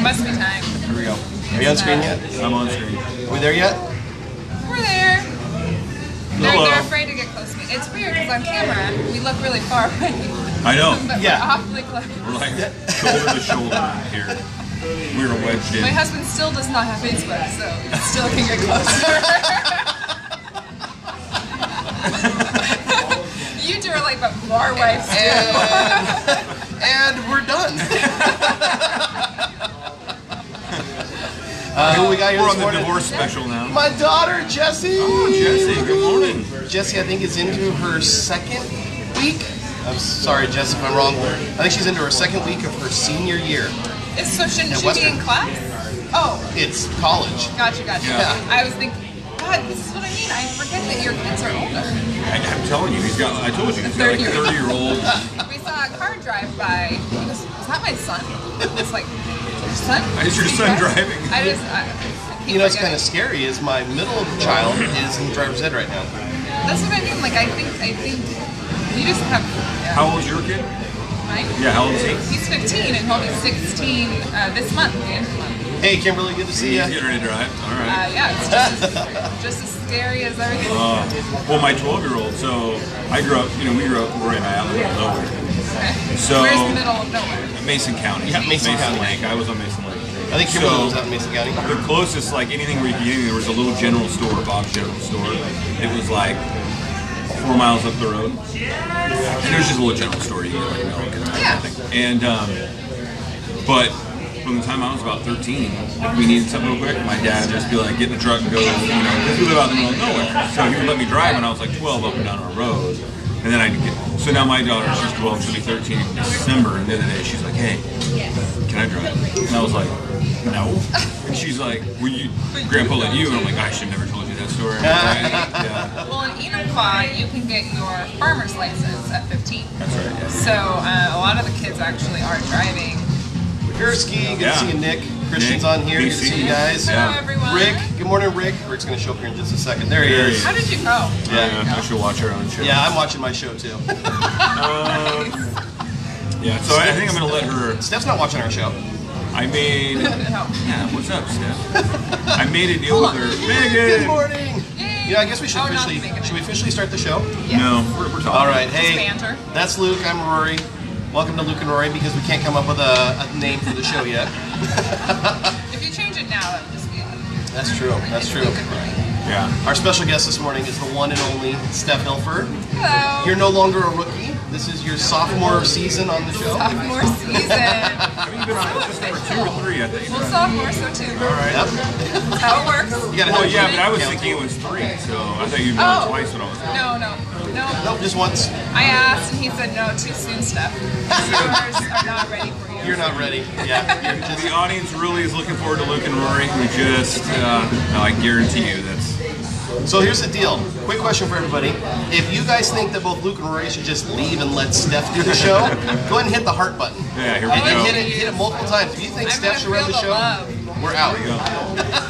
must be time. Here we go. Are you on screen yet? I'm on screen. Are we there yet? We're there. Hello. They're afraid to get close to me. It's weird because on camera we look really far away. I know. But Yeah. we're awfully close. We're like shoulder to shoulder here. We're wedged in. My husband still does not have Facebook, so it still can get closer. You two are like, but our wives do. And we're done. Who we got here We're this on the morning? divorce special now. My daughter, Jessie. Oh, Jessie, good morning. Jessie, I think, is into her second week. I'm sorry, Jess, if I'm wrong. I think she's into her second week of her senior year. So shouldn't At she Western. be in class? Oh, It's college. gotcha. Yeah. I was thinking, God, this is what I mean. I forget that your kids are older. I'm telling you, I told you, he's got like 30-year-old. We saw a car drive by. He goes, is that my son? It's like, your son? Is your son driving? I keep You know, it's kind forgetting. of scary is my middle child is in driver's ed right now. That's what I mean. Like, I think we just have. Yeah. How old is your kid? Mine? Yeah, how old is he? He's 15 and he'll be 16 this month, the end of the month. Hey, Kimberly, good to see you. He's getting ready to drive. All right. Yeah, it's just as scary as everything. Well, my 12-year-old, so I grew up, we grew up right in the middle of nowhere. Okay. So- Where's the middle of nowhere? Mason County. Yeah, Mason County. Lake. I was on Mason Lake. I think Kimberly was out in Mason County. The closest, like anything we could get, there was a little general store, Bob's General Store. It was like 4 miles up the road. And there's just a little general store, you get like milk and Yeah. everything. And, but from the time I was about 13, if we needed something real quick, my dad would just be like, get in the truck and go, because we live out in the middle of nowhere. So he would let me drive when I was like 12 up and down our road. And then I'd get, so now my daughter, she's 12, she'll be 13 in December, and the other day she's like, hey, can I drive? And I was like, no. And she's like, Grandpa let you? And I'm like, I should have never told you that story. Yeah. Well, in Enumclaw, you can get your farmer's license at 15. That's right, yeah. So a lot of the kids actually are driving. Gursky, good to see you, Nick. Christian's Nick, on here. Good to see you guys. Hello, everyone. Rick, good morning, Rick. Rick's going to show up here in just a second. There he is. How did you go? Yeah, I should watch our own show. Yeah, I'm watching my show too. Yeah, so I think I'm going to let her. Steph's not watching our show. I made. No. Yeah, what's up, Steph? I made a deal with her. Good Megan! morning. Yay. You know, I guess we should Oh, not officially Megan. should we officially start the show? Yes. No, we're talking. All right, Just hey, banter. that's Luke. I'm Rory. Welcome to Luke and Rory because we can't come up with a name for the show yet. If you change it now, that would just be. That's true. That's true. Luke and Rory. Yeah. Our special guest this morning is the one and only Steph Hilfer. Hello. You're no longer a rookie. This is your sophomore season on the show. Sophomore season. Have you been on just number 2 or 3, I think? Well, sophomore, so too. All right. Yep. That's how it works. You gotta Well, have yeah, but I was count. thinking it was 3, so I thought you'd been on twice when I was there. No. Nope, just once. I asked, and he said, no, too soon, Steph. Yours are not ready for you. You're not ready. Yeah. You're just, The audience really is looking forward to Luke and Rory. We just, I guarantee you that's. so here's the deal. Quick question for everybody. If you guys think that both Luke and Rory should just leave and let Steph do the show, go ahead and hit the heart button. Yeah, here we And go. hit it multiple times. If you think I'm Steph should gonna run the feel show, the love. we're out. There you go.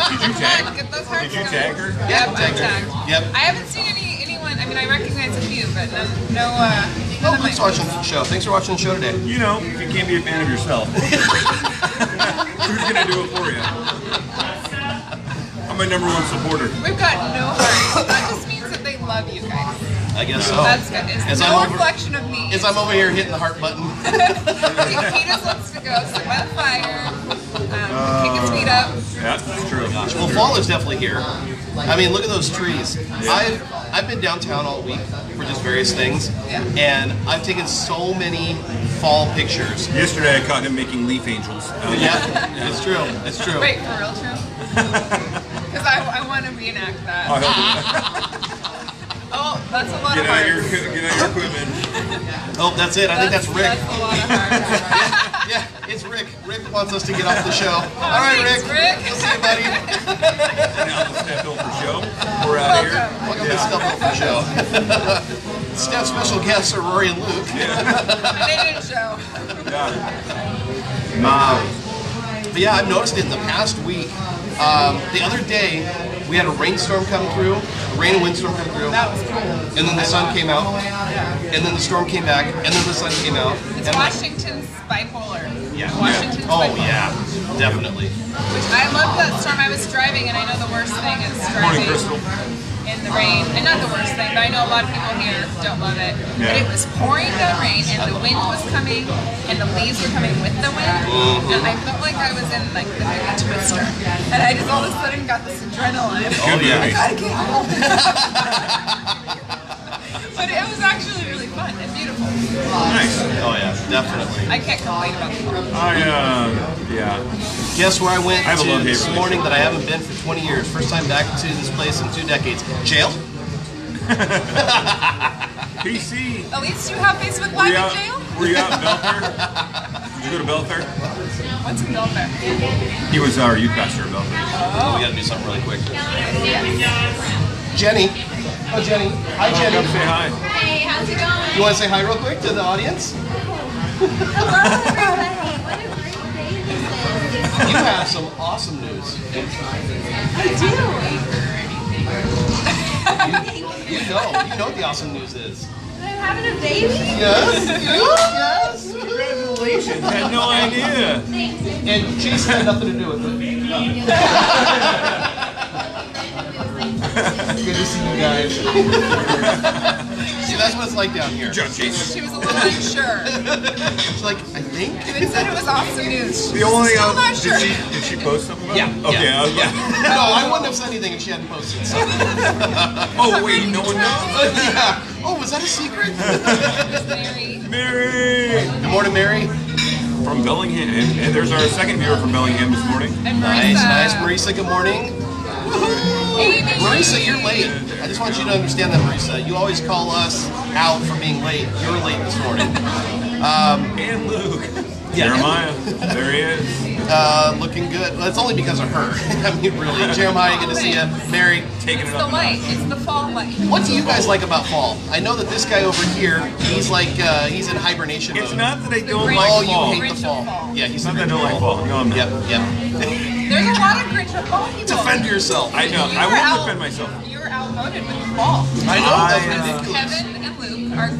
Did you tag? Get those hearts Did you going. tag her? Yeah, I'm tag her. tagged. Yep. I haven't seen anyone. I mean, I recognize a few, but no. Oh, None of Luke's my. watching the show. Thanks for watching the show today. You know, if you can't be a fan of yourself, who's gonna do it for you? I'm my #1 supporter. We've got no hearts. That just means that they love you guys. I guess so. That's good. It's As no I'm over- reflection of me. As I'm over here hitting the heart button. He just wants to go sit by the fire, kick his feet up. Yeah, that's true. Well, fall is definitely here. I mean, look at those trees. I've been downtown all week for just various things, Yeah. and I've taken so many fall pictures. Yesterday I caught him making leaf angels. Yeah, it's true. It's true. Wait, for real, true? Because I want to reenact that. Oh, that's a lot Get of out your hearts. equipment. Oh, that's it. I think that's Rick. That's a lot of hearts. Yeah, it's Rick. Rick wants us to get off the show. All right, thanks, Rick. We'll see you, buddy. Now the Steph Hilfer show. We're out of here. Welcome. Welcome to the Steph Hilfer Show. Steph's special guests are Rory and Luke. And they didn't show. But yeah, I've noticed it in the past week. The other day, we had a rainstorm come through, a rain and windstorm come through, That was cool. and then the sun came out, and then the storm came back, and then the sun came out. It's and Washington's bipolar. Yeah. Washington's Oh bipolar. yeah. Definitely. Which I love that storm. I was driving, and I know the worst thing is Morning, driving Crystal. in the rain. And not the worst thing, but I know a lot of people here don't love it. Yeah. But it was pouring down rain, and the wind was coming, and the leaves were coming with the wind. And I felt like I was in like the movie Twister. And I just all of a sudden got this adrenaline. Oh yeah. I gotta get home. But it was actually really fun and beautiful. Nice. Oh yeah, definitely. I can't complain about the fall. Yeah. Guess where I went I have a to love-hate this relationship. morning that I haven't been for 20 years. First time back to this place in 2 decades. Jail? PC. At least you have Facebook Live in jail? Were you out in Belfair? Did you go to Belfair? What's in Belfair? He was our youth pastor at Belfair. Oh, we gotta do something really quick. Jenny. Oh, Jenny. Hi, Jenny. Come say hi. Hey, how's it going? You want to say hi real quick to the audience? Hello, everybody. What a great day this is. You have some awesome news. I do. You know what the awesome news is. I'm having a baby. Yes. Yes. Congratulations. Had no idea. Thanks. And Jason had nothing to do with it. Good to see you guys. See, that's what it's like down here. Good job, Jason. She was a little unsure. She's like, I think. Even said it was awesome news. The only Still not sure. did she post something about Yeah. it? Okay. Yeah. I was like, No, I wouldn't have said anything if she hadn't posted something. oh wait, no one knows. Yeah. Oh, was that a secret? Mary. Mary Good morning, Mary. from Bellingham, and there's our second viewer from Bellingham this morning. And Nice, Marissa. Marisa, good morning. Amy. Marisa, you're late. I just want you to understand that, Marisa. You always call us out for being late. You're late this morning. And Luke. Yeah. Jeremiah. There he is. Looking good. Well, it's only because of her. I mean, really. Jeremiah, good to see you. Mary, Taking It's it the up. a light. notch. It's the fall light. what do you guys like about fall? I know that this guy over here, he's like, he's in hibernation It's mode. not that I don't Grinch. like Oh, fall. you hate the Grinch fall. of fall. Yeah, he's It's not that I the don't like fall. No, I'm not. Yep, yep. There's a lot of Grinch of fall people. Defend yourself. I know. You I were won't out- defend myself. You were outvoted with the fall. I know, that's I, ridiculous. Kevin and Luke are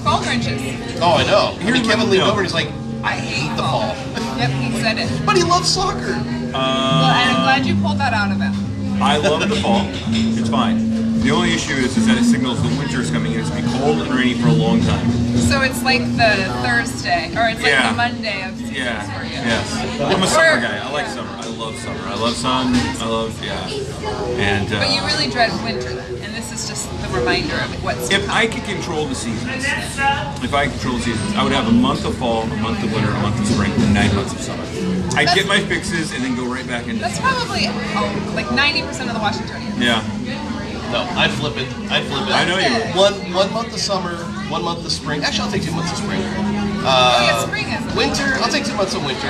fall Grinches. Oh, I know. I Here's mean, Kevin what- leaned no. over and he's like, I hate the fall. Yep, he said it. But he loves soccer. Well, and I'm glad you pulled that out of him. I love the fall. It's fine. The only issue is that it signals the winter is coming in. It's going to be cold and rainy for a long time. So it's like the Thursday, or it's like Yeah. the Monday of seasons Yeah. for you. Yes. I'm a summer guy. I like summer. I love summer. I love sun. I love And But you really dread winter then, and this is just the reminder of what's to if come. I could control the seasons, I would have a month of fall, a month of winter, a month of spring, and 9 months of summer. I'd get my fixes and then go right back into. That's probably like 90% of the Washingtonians. Yeah. No, I'd flip it. I'd flip it. I know you would. One month of summer, 1 month of spring. Actually, I'll take 2 months of spring. Oh yeah, spring is. Winter, I'll take 2 months of winter.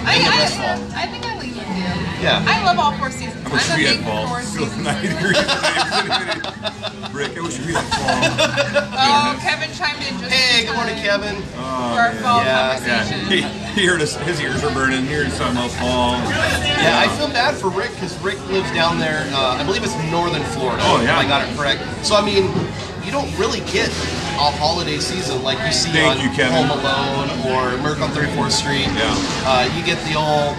I fall. think I lean with you. Yeah. I love all 4 seasons. I wish I'm a we big had fall. 4 Still seasons. 90 degrees. Rick, I wish we had fall. Oh, Kevin chimed in just Hey, in good morning, time Kevin. for our fall Yeah, conversation. Yeah, he heard us. His ears are burning. He heard us talking about fall. Yeah, I feel bad for Rick because Rick lives down there. I believe it's northern Florida. Oh, yeah. If I got it correct. So, I mean, you don't really get a holiday season like you see Thank on you, Kevin. Home Alone or Miracle on 34th Street. Yeah. You get the old,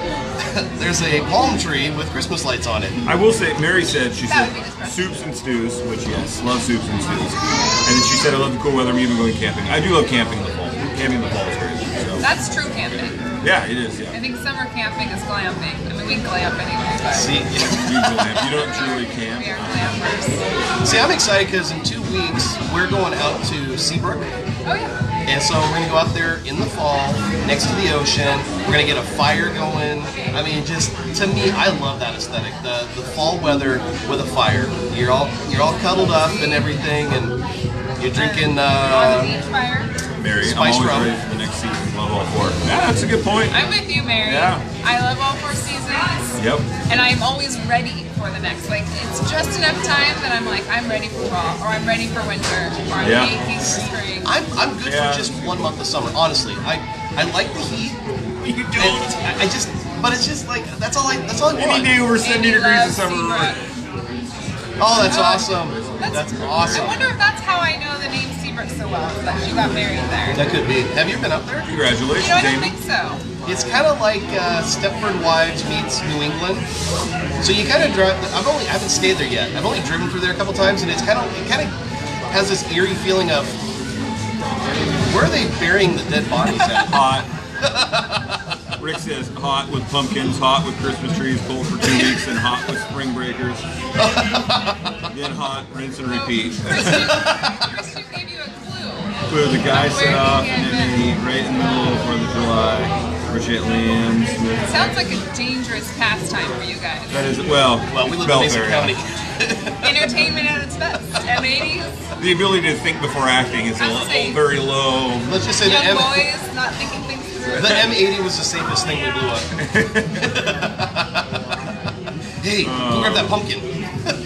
there's a palm tree with Christmas lights on it. I will say, Mary said, she That said, would be depressing. soups and stews, which yes, love soups and stews. And then she said, I love the cool weather, I'm even going camping. I do love camping in the fall. Camping in the fall is great. So. That's true camping. Yeah, it is, I yeah. think summer camping is glamping. I mean, we glamp anyway, but See, You glamp. You don't truly camp. we are glampers. see, I'm excited because in 2 weeks we're going out to Seabrook. Oh yeah. And so we're gonna go out there in the fall, next to the ocean. We're gonna get a fire going. I mean, just to me, I love that aesthetic. The fall weather with a fire. You're all cuddled up and everything, and you're drinking. On the beach fire. Mary, I'm Spice always rum. ready for the next season. Love all 4. Yeah, that's a good point. I'm with you, Mary. Yeah. I love all 4 seasons. Yep. And I'm always ready for the next. Like, it's just enough time that I'm like, I'm ready for fall, or I'm ready for winter, or I'm Yeah. aching for spring. I'm good Yeah. for just 1 month of summer. Honestly, I like the heat. You And I just, but it's just like that's all I want. Any day over 70 Amy degrees in loves summer. Seabrook. Oh, that's awesome. That's I awesome. wonder if that's how I know the name Seabrook so well, is that she got married there. That could be. Have you been up there? Congratulations, You know, I don't Amy. think so. It's kind of like Stepford Wives meets New England. So you kind of drive. I haven't stayed there yet. I've only driven through there a couple times, and it kind of has this eerie feeling of where are they burying the dead bodies at? Hot. Rick says hot with pumpkins, hot with Christmas trees, cold for 2 weeks, and hot with spring breakers. Then hot, rinse and repeat. Christian gave you a clue. The guy set off and then he right in the middle of 4th of July. Appreciate Liam Smith. Sounds like a dangerous pastime for you guys. That is, well we live in Mason County. Entertainment at its best. M80s. The ability to think before acting is very low. Let's just say Young boys not thinking things through. the M80 was the safest thing we blew up. Hey, go grab that pumpkin.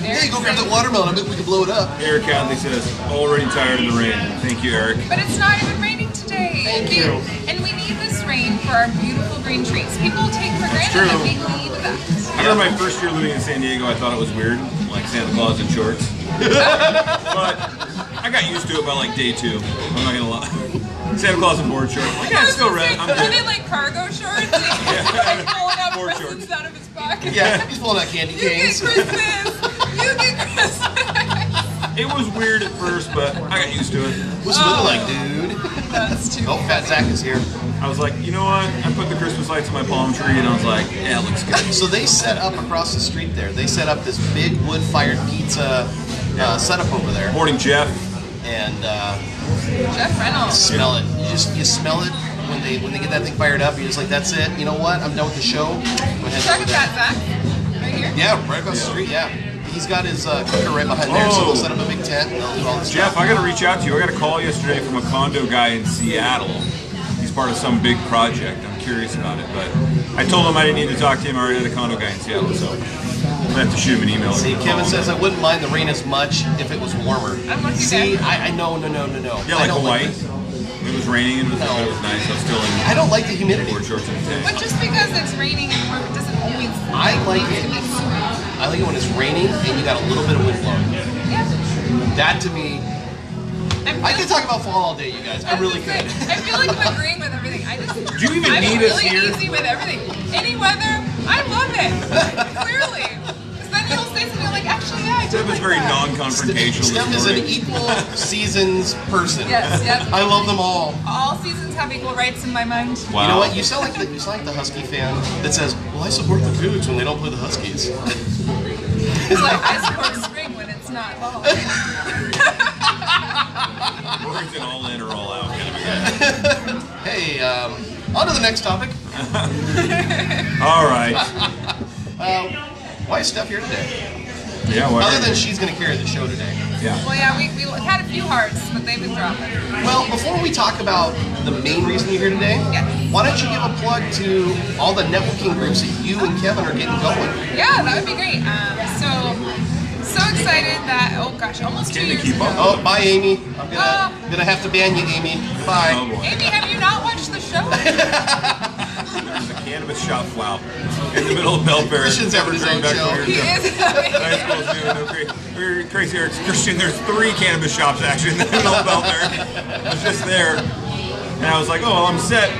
Hey, go grab that watermelon. I bet we can blow it up. Eric Hadley says, already tired of the rain. Thank you, Eric. But it's not even raining today. Thank you. And we need this rain for our beautiful green trees. People take for granted that we need that. I remember my first year living in San Diego, I thought it was weird, like Santa Claus in shorts. But I got used to it by like day 2. I'm not gonna lie. Santa Claus in board shorts. Like, yeah, it's still red. I'm Are good. they like cargo shorts? Like pulling out Board presents shorts. out of his pocket. Yeah, he's pulling out candy You get canes. Christmas. You get Christmas. It was weird at first, but I got used to it. What's the weather like, dude? That's too Oh, Fat Zach is here. I was like, you know what? I put the Christmas lights in my palm tree, and I was like, yeah, it looks good. So they set up across the street there. They set up this big wood-fired pizza setup over there. Morning, Jeff. And Jeff Reynolds. smell it. You smell it when they get that thing fired up. You're just like, that's it. You know what? I'm done with the show. Go ahead Check and do that, that. Zach. Right here. Yeah, right across the street. Yeah, he's got his cooker right behind there, so Oh. they'll set up a big tent and they'll do all this Jeff, stuff. I got to reach out to you. I got a call yesterday from a condo guy in Seattle. He's part of some big project. I'm curious about it, but I told him I didn't need to talk to him. I already had a condo guy in Seattle, so I'm gonna have to shoot him an email. See, Kevin says I wouldn't mind the rain as much if it was warmer. I'm looking See, back. no. Yeah, I like don't Hawaii. Like this. It was raining and it was, No. it was nice. I was still in I don't like the humidity. board shorts and a tank. But just because it's raining and warm, it doesn't always. I like need to it. be smooth. I like it when it's raining and you got a little bit of wind blowing. Yeah. That to me, I could talk about fall all day, you guys. I really could. I feel like I'm agreeing with everything. Do you even I'm need us really here? easy with everything. Any weather, I love it. Clearly. Because then you'll say something like, actually, yeah, I do Steph is like very that. non-confrontational Steph this is an morning. equal seasons person. Yes, yep. I love them all. All seasons have equal rights in my mind. Wow. You know what? You sound like the Husky fan that says, "Well, I support the Cougs when they don't play the Huskies." It's like I support spring when it's not fall. Rory's an all in or all out kind of a guy. Hey, on to the next topic. All right. Why is Steph here today? Yeah, well, Other than she's going to carry the show today. yeah. Well, yeah, we had a few hearts, but they've been dropping. Well, before we talk about the main reason you're here today, Yeah. why don't you give a plug to all the networking groups that you and Kevin are getting going? Yeah, that would be great. So excited that, oh gosh, almost 2 Can't years keep ago. up. Oh, bye, Amy. I'm gonna have to ban you, Amy. Bye. Oh boy. Amy, have you not watched the show? There's a cannabis shop, wow, in the middle of Belfair. Christian's having his own show. He is having High school's doing no crazy Eric. Christian, there's 3 cannabis shops actually in the middle of Belfair. I was just there, and I was like, oh, well, I'm set.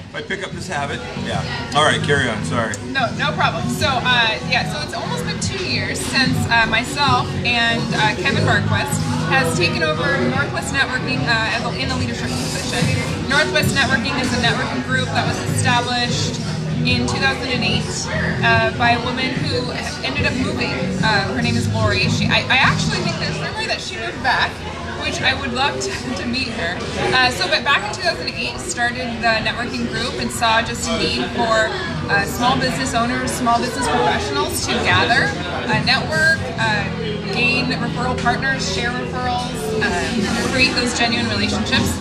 If I pick up this habit, yeah. All right, carry on. Sorry. No problem. So, so it's almost been 2 years since myself and Kevin Barquist has taken over Northwest Networking in the leadership position. Northwest Networking is a networking group that was established in 2008 by a woman who ended up moving. Her name is Rory. I actually think there's rumor that she moved back, which I would love to meet her. But back in 2008, started the networking group and saw just a need for small business owners, small business professionals to gather, network, gain referral partners, share referrals, create those genuine relationships.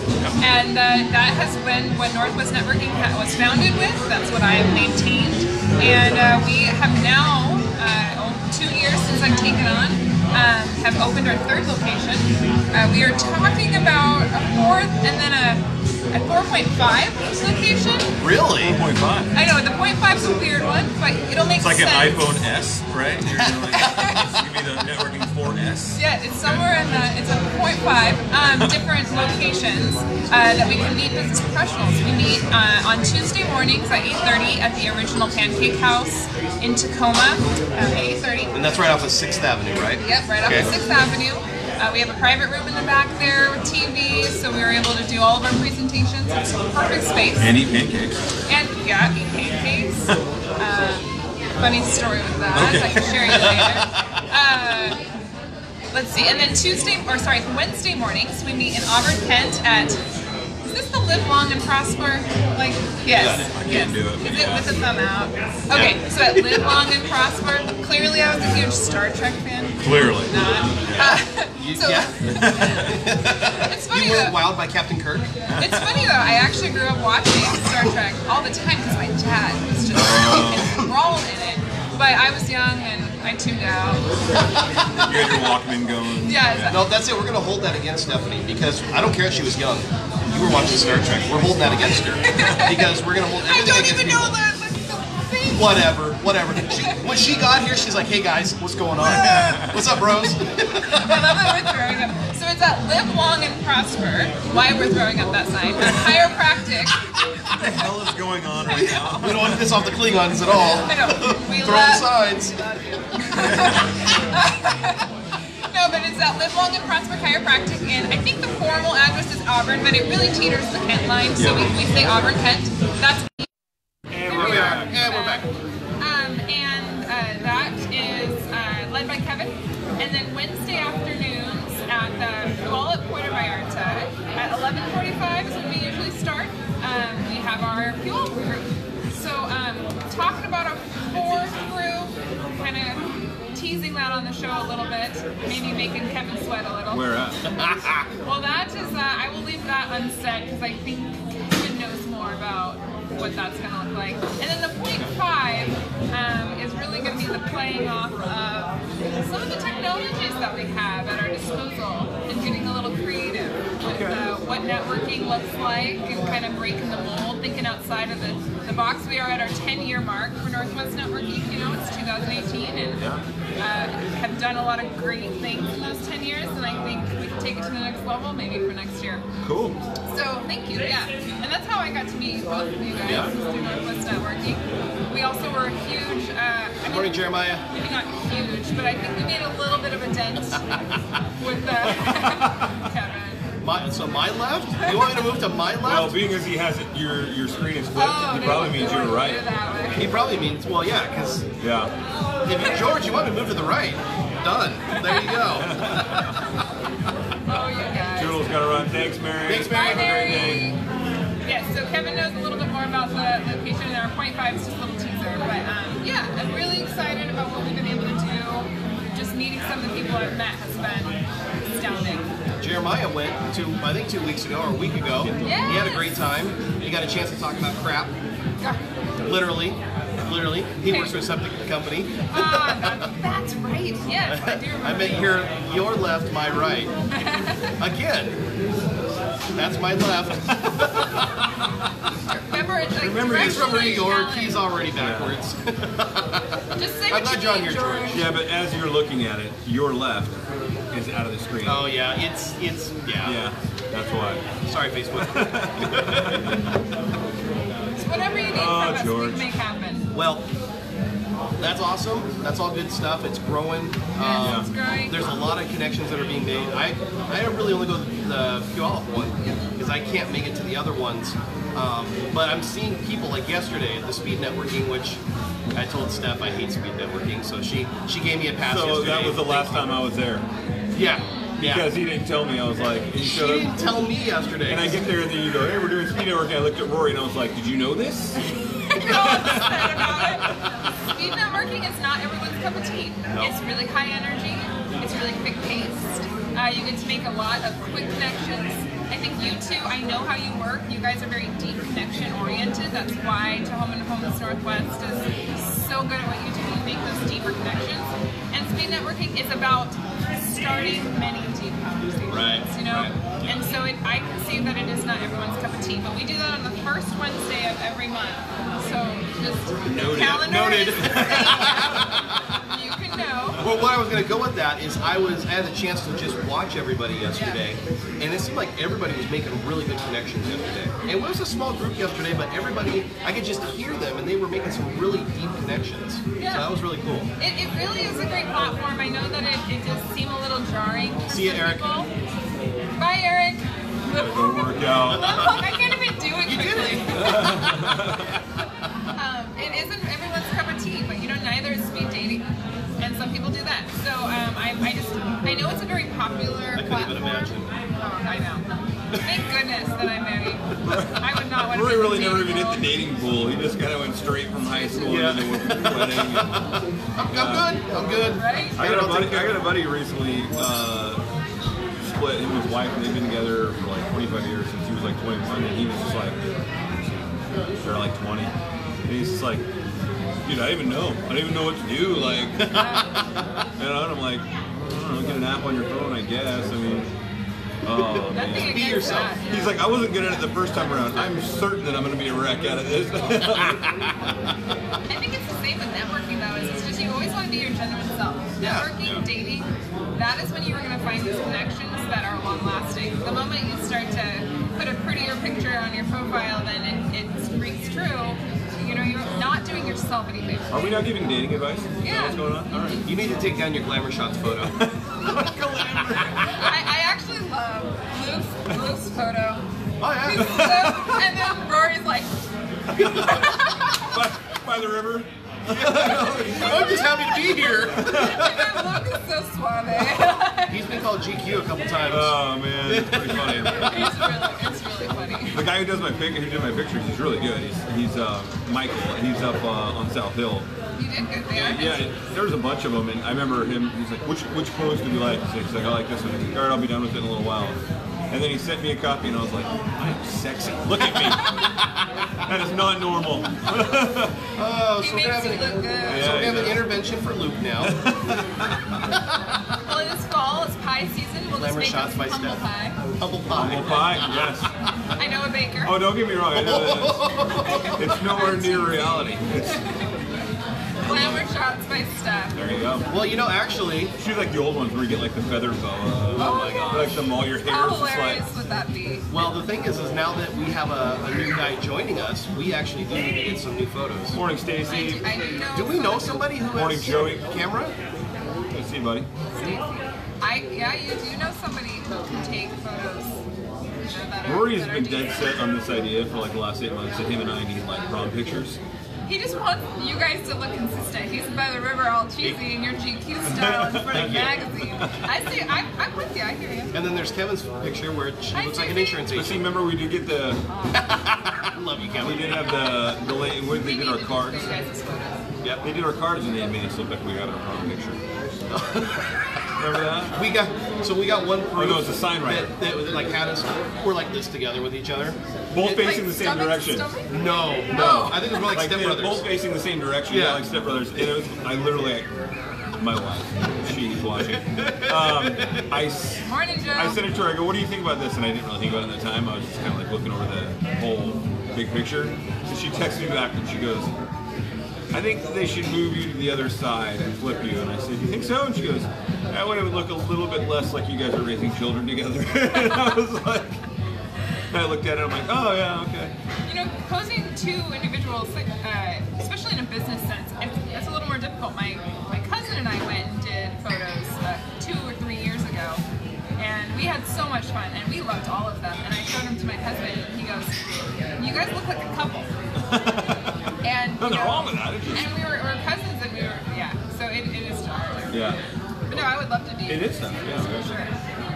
And that has been what Northwest Networking was founded with. That's what I have maintained. And we have now, 2 years since I've taken on, have opened our 3rd location. We are talking about a 4th and then a 4.5 location. Really? 1.5. I know, the 0.5 is a weird one, but it'll make makes It's like an sense. iPhone S, right? You're doing, it's gonna be the networking 4S. Yeah, it's somewhere in the, it's a 0.5 different locations that we can meet business professionals. We meet on Tuesday mornings at 8:30 at the original Pancake House in Tacoma at 8:30. And that's right off of 6th Avenue, right? Yep, right off of 6th Avenue. We have a private room in the back there with TV, so we were able to do all of our presentations. It's a perfect space. And eat pancakes. And yeah, eat pancakes. Funny story with that. I can share you later. Let's see. And then Wednesday mornings we meet in Auburn, Kent at. Is this the Live Long and Prosper? Like, yes. I can't do it. Is it with a thumb out? Okay, so at Live Long and Prosper. Clearly, I was a huge Star Trek fan. Clearly. Not. It's funny You were though. wowed by Captain Kirk? It's funny though, I actually grew up watching Star Trek all the time because my dad was just enthralled in it. But I was young and I tuned out. You had your Walkman going. Yeah, exactly. No, that's it. We're going to hold that against Stephanie because I don't care if she was young. You were watching Star Trek. We're holding that against her because we're going to hold I everything don't against even people. know the thing. Whatever. When she got here, she's like, "Hey guys, what's going on? What's up, bros?" I love that we're throwing up. So it's at Live Long and Prosper. Why we're throwing up that sign? Chiropractic. What the hell is going on right now? We don't want to piss off the Klingons at all. I know. We Throwing love. signs. No, but it's at Live Long and Prosper Chiropractic, and I think the formal address is Auburn, but it really teeters the Kent line, so we say Auburn, Kent. That's. And we're back. And we're back. That is led by Kevin. And then Wednesday afternoons at the Puyallup Puerto Vallarta at 11:45 is when we usually start. We have our Puyallup group. So talking about a fourth group, kind of teasing that on the show a little bit, maybe making Kevin sweat a little. Where at? Well, that is, I will leave that unsaid because I think Kevin knows more about what that's going to look like. And then the 0.5 is really going to be the playing off of some of the technologies that we have at our disposal and getting a little creative with what networking looks like and kind of breaking the mold, thinking outside of the box. We are at our 10-year mark for Northwest Networking. You know, it's 2018 and have done a lot of great things in those 10 years, and I think we can take it to the next level maybe for next year. Cool. So thank you, yeah. And that's how I got to meet both of you guys through Northwest Networking. We also were a huge, Morning, Jeremiah. maybe not huge, but I think we made a little bit of a dent with Kevin. So my left? You want me to move to my left? Well, being as he has it, your screen is flipped, he probably means you're right. He probably means, well, yeah, because Yeah. if you're George, you want me to move to the right. Done. There you go. Oh, you guys. Toodles gotta run. Thanks, Mary. Thanks, Mary. Bye, Have a great Mary. day. Yes, so Kevin knows a little bit more about the location, and our 0.5 is just a little teaser. But yeah, I'm really excited about what we've been able to do. Just meeting some of the people I've met has been astounding. Jeremiah went to, I think 2 weeks ago or a week ago. Yes. He had a great time. He got a chance to talk about crap. Literally. He works for a septic company. That's right. Yes, I do remember. I meant your left, my right. Again. That's my left. Remember, it's like Remember, he's from New directionally York. challenged. He's already backwards. Just say I'm what not you John, need, you're George. Yeah, but as you're looking at it, your left is out of the screen. Oh yeah, it's Yeah, that's why. Sorry, Facebook. So whatever you need from us, George. we can make happen. Well, that's awesome. That's all good stuff. It's growing. Yes, it's growing. There's a lot of connections that are being made. I really only go to the Puyallup one because I can't make it to the other ones. But I'm seeing people like yesterday at the speed networking, which I told Steph I hate speed networking, so she gave me a pass So yesterday. that was the last time I was there. Yeah. Because he didn't tell me. I was like, he She showed up. didn't tell me yesterday. And I get there and then you go, hey, we're doing speed networking. I looked at Rory and I was like, did you know this? You're all upset about it. Speed networking is not everyone's cup of tea. No. It's really high energy. It's really quick paced. You get to make a lot of quick connections. I think you two, I know how you work. You guys are very deep connection oriented. That's why To Home and Homeless Northwest is so good at what you do. You make those deeper connections. And speed networking is about starting many deep conversations. influence, you know? Right. And so I can see that it is not everyone's cup of tea, but we do that on the first Wednesday of every month. So just calendar Noted. is you can know. Well, what I was going to go with that is I had a chance to just watch everybody yesterday, and it seemed like everybody was making really good connections yesterday. It was a small group yesterday, but everybody, I could just hear them, and they were making some really deep connections. Yeah. So that was really cool. It really is a great platform. I know that it does seem a little jarring. to See ya, some Eric. people. Bye, Eric. Gotta go work out. Look, I can't even do it You did quickly. it. It isn't everyone's cup of tea, but you know, neither is speed dating. And some people do that. So I know it's a very popular I couldn't platform. even imagine. Oh, I know. Thank goodness that I'm married. I would not want to Rory be really in the never dating even hit world. the dating pool. He just kind of went straight from high school Yeah. into the wedding. I'm good. Right? I got a buddy recently split him and his wife, and they've been together for like 25 years since he was like 21, and he was just like, they're like 20, and he's just like, dude, I didn't even know what to do, like, you know, and I'm like, I don't know, get an app on your phone, I guess. I mean, oh Nothing man. Be against yourself. that, yeah. He's like, I wasn't good at it the first time around. I'm certain that I'm going to be a wreck out of this. I think it's the same with networking though. It's just you always want to be your genuine self. Yeah. Networking, dating, that is when you're going to find these connections that are long lasting. The moment you start to put a prettier picture on your profile, then it rings true. You know, you're not doing yourself any favors. Are we not giving dating advice? Is that Yeah. what's going on? All right. You need to take down your glamour shots photo. I actually love Luke's photo. Oh yeah. He's so, and then Rory's like, By the river? I'm just happy to be here. and then Luke is so suave. He's been called GQ a couple times. Oh man, it's pretty funny. It's really funny. The guy who did my pictures, he's really good. He's Michael, and he's up on South Hill. You did good there. Yeah, there was a bunch of them, and I remember him. He's like, "Which pose do you like?" He's like, "I like this one." He's like, "All right, I'll be done with it in a little while." And then he sent me a copy, and I was like, "I am sexy. Look at me. That is not normal." Oh, He so we're makes gonna you have look good. so Yeah, we have he an does. intervention for Luke now. Well, it is fall. It's pie season. We'll just Glamour make shots us by humble Steph. pie. Humble pie. Humble pie, yes. I know a baker. Oh, don't get me wrong. I know that it's nowhere near reality. Glamour shots by Steph. There you go. Well, you know, actually, She's like the old ones where you get like the feather boa. Oh my gosh. Like the all your hair How is just like. hilarious would that be? well, the thing is now that we have a new guy joining us, we actually do need to get some new photos. Morning, I Stacy. do know. Do we know somebody who Morning, has Joey. camera? Good to see you, buddy. Yeah, you do know somebody who can take photos. You know, that are, Rory has that are been decent. dead set on this idea for like the last 8 months that him and I need like prom pictures. He just wants you guys to look consistent. He's by the river all cheesy in your GQ style in front of magazine. I see. I'm with you. I hear you. And then there's Kevin's picture where she Hi, looks like an Susie. insurance But see, agent. remember we did get the I love you, we Kevin. did have the late when they We did need our to cards. just get you guys' photos. Yep. They did our cards and they made us look like we got our prom picture. Remember that? We got one proof Oh no, it's a sign writer. that like had us. We're like this together with each other. Both It- facing Like the same stomach to direction. stomach? No. Oh. I think it was more like Step they were Brothers. both facing the same direction. Yeah. Yeah, like Step Brothers. And it was, I literally, my wife, she's watching. Morning, Joe. I sent it to her. I go, "What do you think about this?" And I didn't really think about it at the time. I was just kind of like looking over the whole big picture. So she texted me back and she goes, "I think that they should move you to the other side and flip you." And I said, "You think so?" And she goes, "That way it would look a little bit less like you guys are raising children together." And I was like, and I looked at it. I'm like, "Oh yeah, okay." You know, posing two individuals, like, especially in a business sense, it's a little more difficult. My cousin and I went and did photos 2 or 3 years ago, and we had so much fun, and we loved all of them. And I showed them to my husband, and he goes, "You guys look like a couple." And Nothing you know, wrong with that. It's just, And we were cousins, and we were so it is tough. yeah, But no, I would love to be. it is tough. Yeah, For sure.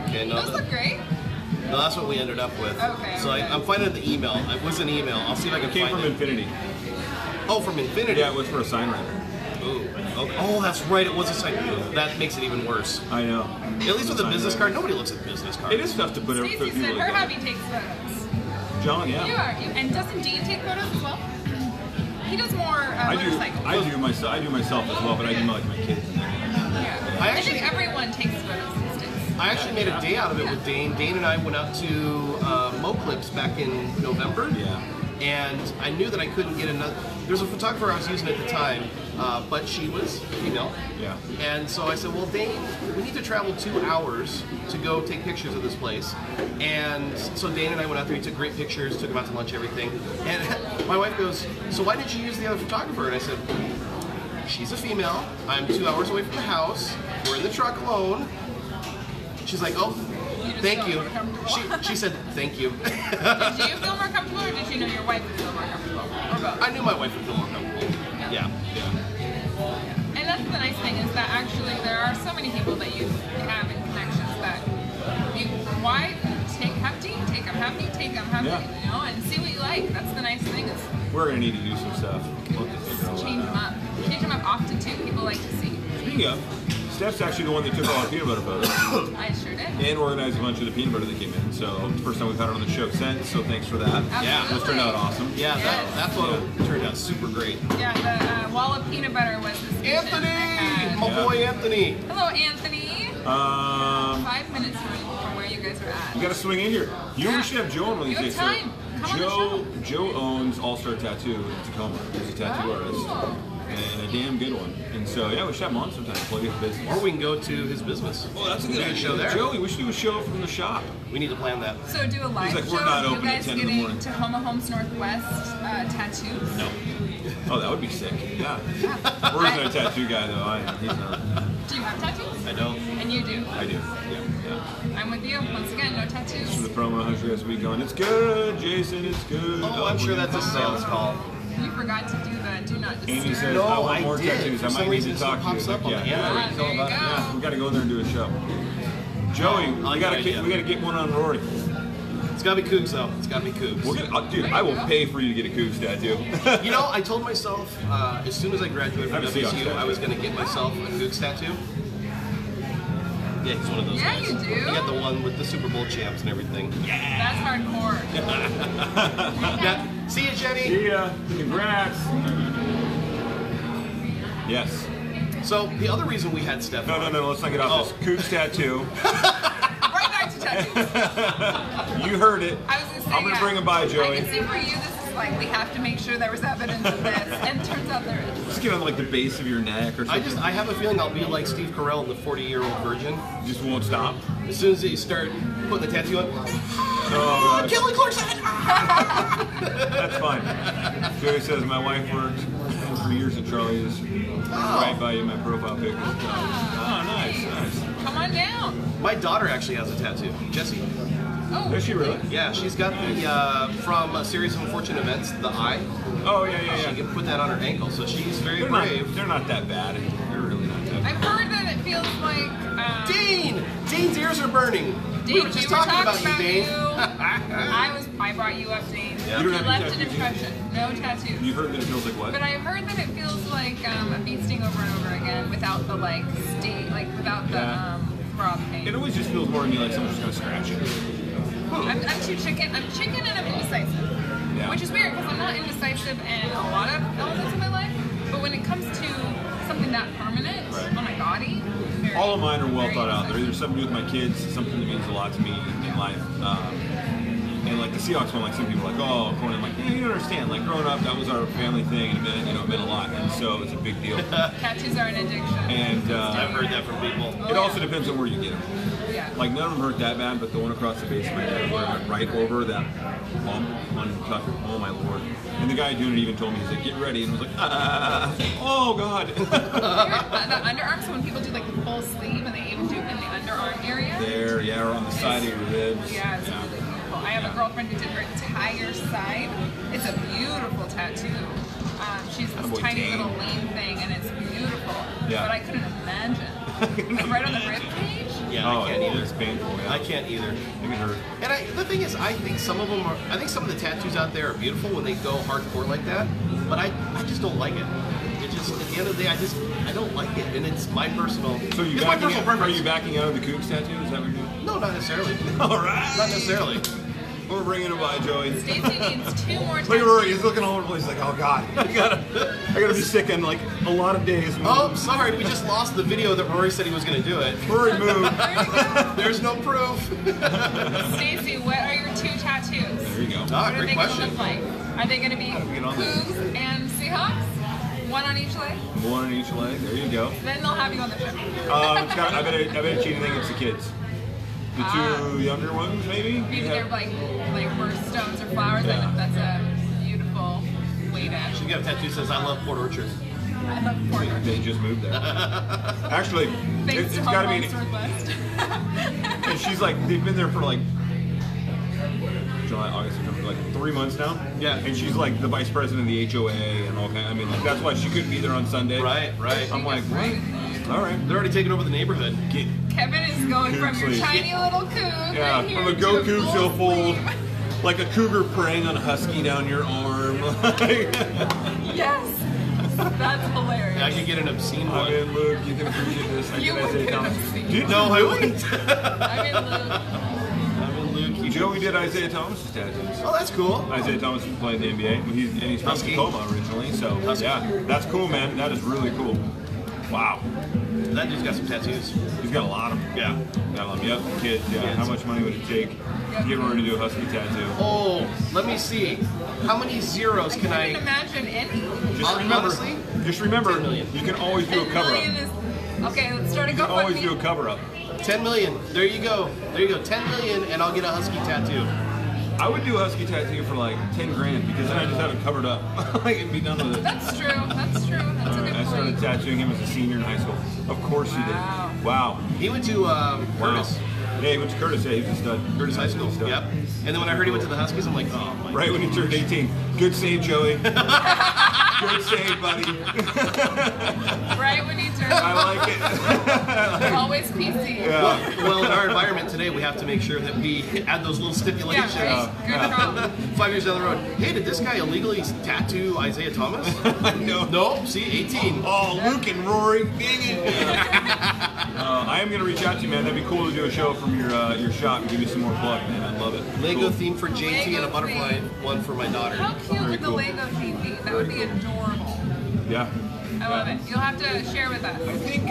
Okay, no, Those look great. no, that's what we ended up with. Okay, So okay. I'm finding the email. It was an email. I'll see if I can It came find from it. Infinity. Oh, from Infinity. Yeah, it was for a sign writer. Ooh. Okay. Oh, that's right. It was a site. That makes it even worse. I know. At least with a business card, nobody looks at business cards. It is tough to put Stacy people said her together. hubby takes photos. John, yeah. You are. And doesn't Dean take photos as well? He does more motorcycles. I do myself as well, but I do like my kids. Yeah. I I actually- think everyone takes photos these days. I actually made a day out of it with Dane. Dane and I went out to Mo Clips back in November. Yeah. And I knew that I couldn't get another. There's a photographer I was using at the time, but she was female. Yeah. And so I said, well, Dane, we need to travel 2 hours to go take pictures of this place. And so Dane and I went out there. We took great pictures, took him out to lunch, everything. And my wife goes, so why didn't you use the other photographer? And I said, she's a female. I'm 2 hours away from the house. We're in the truck alone. She's like, oh, thank you. She said, thank you. Did you feel more comfortable, or did you know your wife would feel more comfortable? Or both? I knew my wife would feel more comfortable. Yeah. And that's the nice thing, is that actually there are so many people that you have in connections that why take them, have Yeah. you know, and see what you like. That's the nice thing, is We're gonna need to do some stuff. We'll have to figure out change them that. up. Change them up often too. People like to see. Speaking of, Steph's actually the one that took all our peanut butter photos I sure did. and organized a bunch of the peanut butter that came in. So it's the first time we've had her on the show since. So thanks for that. Yeah, This turned out awesome. Yeah, Yes. that photo turned out super great. Yeah, the wall of peanut butter was the station Anthony! that My had- boy Anthony! Hello, Anthony. 5 minutes from where you guys are at. You gotta swing in here. You Yeah. we should have Joe on one of You these have days. time. Come on the Joe owns All Star Tattoo in Tacoma. He's a tattoo Oh. artist. And a damn good one. And so yeah, we should have him on sometime. Plug his business. Or we can go to his business. Oh, that's a Do good a idea. show there. Joey, we should do a show from the shop. We need to plan that. So do a live He's like, show. we're not You open at guys 10 in the getting morning. Tacoma Homes Northwest tattoos? No. Oh, that would be sick. Yeah. Rory's not a tattoo guy though. He's not. Do you have tattoos? I don't. And you do. I do. Yeah. I'm with you. Once again, no For tattoos. the promo, how's your guys' week going? It's good, Jason. It's good. Oh, I'm sure that's a sales call. You forgot to do the do not disturb. Amy says, No, I want I more did. tattoos. For I some might need reason to it talk to you. pops up on the Android. Android. There you go. Yeah, we got to go in there and do a show. Joey, I we like got that to idea. we got to get one on Rory. It's gotta be Cougs though. It's gotta be Cougs. Dude, I will pay for you to get a Cougs tattoo. You know, I told myself as soon as I graduated I from have a Seahawks WSU, tattoo. I was gonna get myself a Cougs tattoo. Yeah, he's one of those Yeah, guys. you do. He got the one with the Super Bowl champs and everything. That's hardcore. Yeah. See you, Jenny. See ya. Congrats. Yes. So the other reason we had Steph. No, let's not get off this. Cougs tattoo. Right back to tattoos. You heard it. I was gonna say, I'm gonna bring him by, I Joey. can see for you, this is like, we have to make sure there was evidence of this. And it turns out there is. Just get on like the base of your neck or something. I have a feeling I'll be like Steve Carell in the 40-year-old virgin. You just won't stop. As soon as they start putting the tattoo on, Oh, God. Kelly Clarkson! That's fine. Joey says my wife worked for years at Charlie's. Right by you, my profile pic is Charlie's. Oh, nice. Come on down. My daughter actually has a tattoo. Jessie. Oh, Is she really? Yeah, she's got the from a series of unfortunate events, the eye. Oh, yeah. She can put that on her ankle, so she's very They're brave. not that bad. They're really not that bad. I've heard that it feels like. Dean's ears are burning. Dane, we were just talking about you, Dane. I brought you up, Dane. Yeah. You You don't have left any an tattoos, impression. No tattoos. You've heard that it feels like what? But I've heard that it feels like a bee sting over and over again without the without the Yeah. throb pain. It always just feels more to me like someone's just gonna scratch it. I'm too chicken. I'm chicken and I'm indecisive. Yeah. Which is weird because I'm not indecisive in a lot of elements of my life. But when it comes to something that permanent Right. on my body, very, All of mine are well very thought out. They're either indecisive. something to do with my kids, something that means a lot to me in life. And like the Seahawks one, like some people are like, oh, Conan, I'm like, yeah, you don't understand. Like growing up, that was our family thing, and it meant a lot, and so it's a big deal. Tattoos are an addiction. And I've heard that from people. it also depends on where you get them. Yeah. Like none of them hurt that bad, but the one across the base of my head where it went right over that bump on Tucker. Oh my lord! And the guy doing it even told me, he's like, "Get ready," and I was like, "Oh god." The underarms, so when people do like the full sleeve and they even do it in the underarm area. There, yeah, or on the side of your ribs. Yeah, it's really beautiful. I have a girlfriend who did her entire side. It's a beautiful tattoo. She's this Attaboy, tiny Dane. little lean thing, and it's beautiful. Yeah. But I couldn't imagine. Like right on the rib cage. Yeah, Oh, I can't either. it's painful. Yeah. I can't either. It can hurt. And the thing is, I think some of them are. I think some of the tattoos out there are beautiful when they go hardcore like that. But I just don't like it. It just at the end of the day, I don't like it, and it's my personal. So it's my personal are preference. you backing out of the Cougs tattoo? Is that what you're doing? No, not necessarily. All right. Not necessarily. We're bringing him by, Joey. Stacy needs 2 more Look at tattoos. Rory. He's looking all over the place. Like, oh god, I gotta be sick in like a lot of days. Oh, sorry, we just lost the video that Rory said he was going to do it. Rory moved. There's no proof. Stacy, what are your 2 tattoos? There you go. Ah, What are great they question. going to look like? Are they going to be get on this? Cougs and Seahawks? 1 on each leg? 1 on each leg. There you go. Then they'll have you on the show. I bet a cheating thing. It's the kids. The 2 younger ones, maybe. Maybe they're like birthstones or flowers. Yeah. That's a beautiful way to. She's got a tattoo that says, I love Port Orchard. I love Port Orchard. They just moved there. Actually, Thanks it's to got to be. Hormones Northwest. And she's like, they've been there for like July, August, September, like 3 months now. Yeah. And she's like the vice president of the HOA and all kind. I mean, like that's why she couldn't be there on Sunday. Right. I'm like, what? Right. All right. They're already taking over the neighborhood. Kevin is going from your Sleep. tiny little coug Yeah, right here I'm a to Goku full so fold, sleep. like a cougar preying on a husky down your arm. Yes, that's hilarious. I could get an obscene I one. mean, Luke, you can appreciate this. You Can I would say get Thomas? an obscene. Did No, you I really? wouldn't. I mean, Luke. I'm in Luke. Joey did Isaiah Thomas's tattoos. Oh, that's cool. Isaiah Thomas played in the NBA. He's from Husky. Tacoma originally, so Husky. yeah, that's cool, man. That is really cool. Wow, That dude's got some tattoos. he's got a lot of them. Yeah. Got a lot of them. Yep, kids. Yeah. Kids. How much money would it take to get Rory to do a husky tattoo? Oh, let me see. How many zeros can I I... couldn't imagine any. Honestly, Just remember, 10 million. you can always do a 10 cover million up. is okay. Let's start a You can always GoFundMe. do a cover up. 10 million. There you go. There you go. 10 million and I'll get a husky tattoo. I would do a husky tattoo for like 10 grand because then I just have it covered up. I can be done with it. That's true. That's true. That's a good I started point. tattooing him as a senior in high school. Of course you did. Wow. Wow. He went to Curtis. Yeah, he went to Curtis. Yeah, he was a stud. Curtis High School. He was a stud. Yep. And then when I heard he went to the Huskies, I'm like, oh my. Right when he turned 18. Good save, Joey. Good save, buddy. Right when he turns, I like it. always PC. Yeah. Well, in our environment today, we have to make sure that we add those little stipulations. Yeah, right. Good call. 5 years down the road, hey, did this guy illegally tattoo Isaiah Thomas? I know. No, see, 18. Oh, Luke and Rory. Dang it. I am going to reach out to you, man. That'd be cool to do a show from your shop and give you some more plug, man. I love it. Lego Cool. theme for JT and Lego a butterfly one for my daughter. How cute Very would the cool. Lego theme be? That would be adorable. Yeah. I love it. You'll have to share with us. I think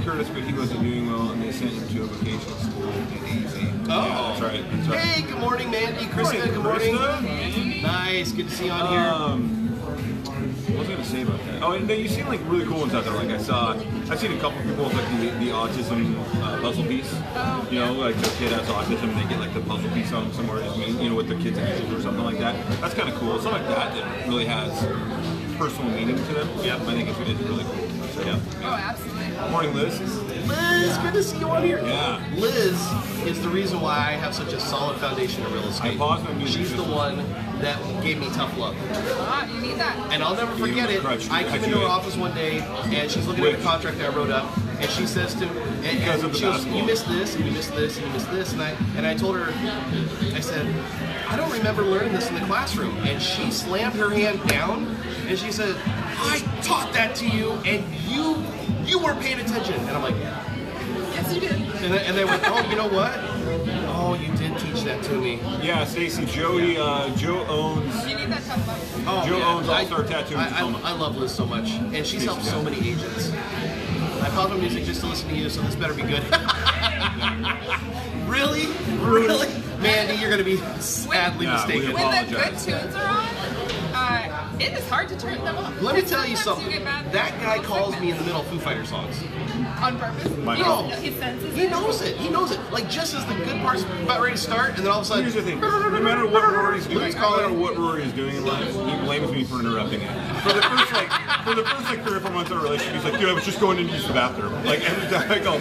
Curtis, but he wasn't doing well, and they sent him to a vocational school in AZ. Oh. Yeah, that's right. That's right. Hey, good morning, Mandy. Krista, good morning. Krista. Nice, good to see you on here. What was I going to say about that? Oh, and then you've seen like really cool ones out there. Like I've seen a couple people with like the autism puzzle piece. Oh, You know, like the kid has autism and they get like the puzzle piece on them somewhere. You know, with the kids' initials or something like that. That's kind of cool. Something like that really has personal meaning to them. Yep. I think it's really cool. So yeah. Oh, absolutely. Morning, Liz. Liz, good to see you on here. Yeah. Liz is the reason why I have such a solid foundation in real estate. I paused my music She's the just- one that gave me tough love. Ah, you need that. And I'll never You forget were it. crutched. I came I into her do it. office one day, and she's looking at Which? a contract that I wrote up, and she says to me, Because of the she goes, basketball. you missed this, and you missed this, and you missed this, and I told her, I said, I don't remember learning this in the classroom. And she slammed her hand down, and she said, I taught that to you, and you weren't paying attention. And I'm like, Yes, you did. and they went, oh, you know what? Oh, you did teach that to me. Yeah, Stacy. Joe owns. You need that tough love. Oh, Joe yeah. owns All-Star Tattoo in Tacoma. I love Liz so much, and she's helped so Yeah. many agents. I paused my music just to listen to you, so this better be good. Really? Really? Mandy, you're going to be sadly Yeah, we mistaken. will. When the good Apologize. tunes are on, it is hard to turn them off. Let me tell you Sometimes something. get bad That guy little calls me in segments. the middle of Foo Fighter songs. On purpose? My He fault. doesn't know- He senses He it. knows it. He knows it. Like, just as the good part's about ready to start, and then all of a sudden... Here's the thing. No matter what Rory's doing, Let's no call matter it- what Rory is doing in life, he blames me for interrupting it. For the first 3 or 4 months of our relationship, he's like, dude, I was just going in to use the bathroom. Like every time I go.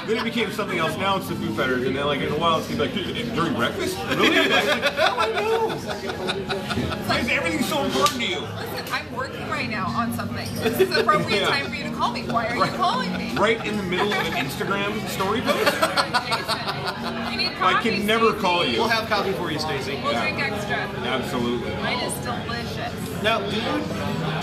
Then it became something else. Now it's the Foo Fighters, and then like in a while it's gonna be like, during breakfast? Really? I was like, no, I know. Why is everything so important to you? Listen, I'm working right now on something. This is the appropriate Yeah. time for you to call me. Why are you calling me? Right in the middle of an Instagram story post? Jason, you need coffee, I can never Stacey. call you. We'll have coffee for you, Stacey. We'll drink extra. Absolutely. Mine is delicious. Now, do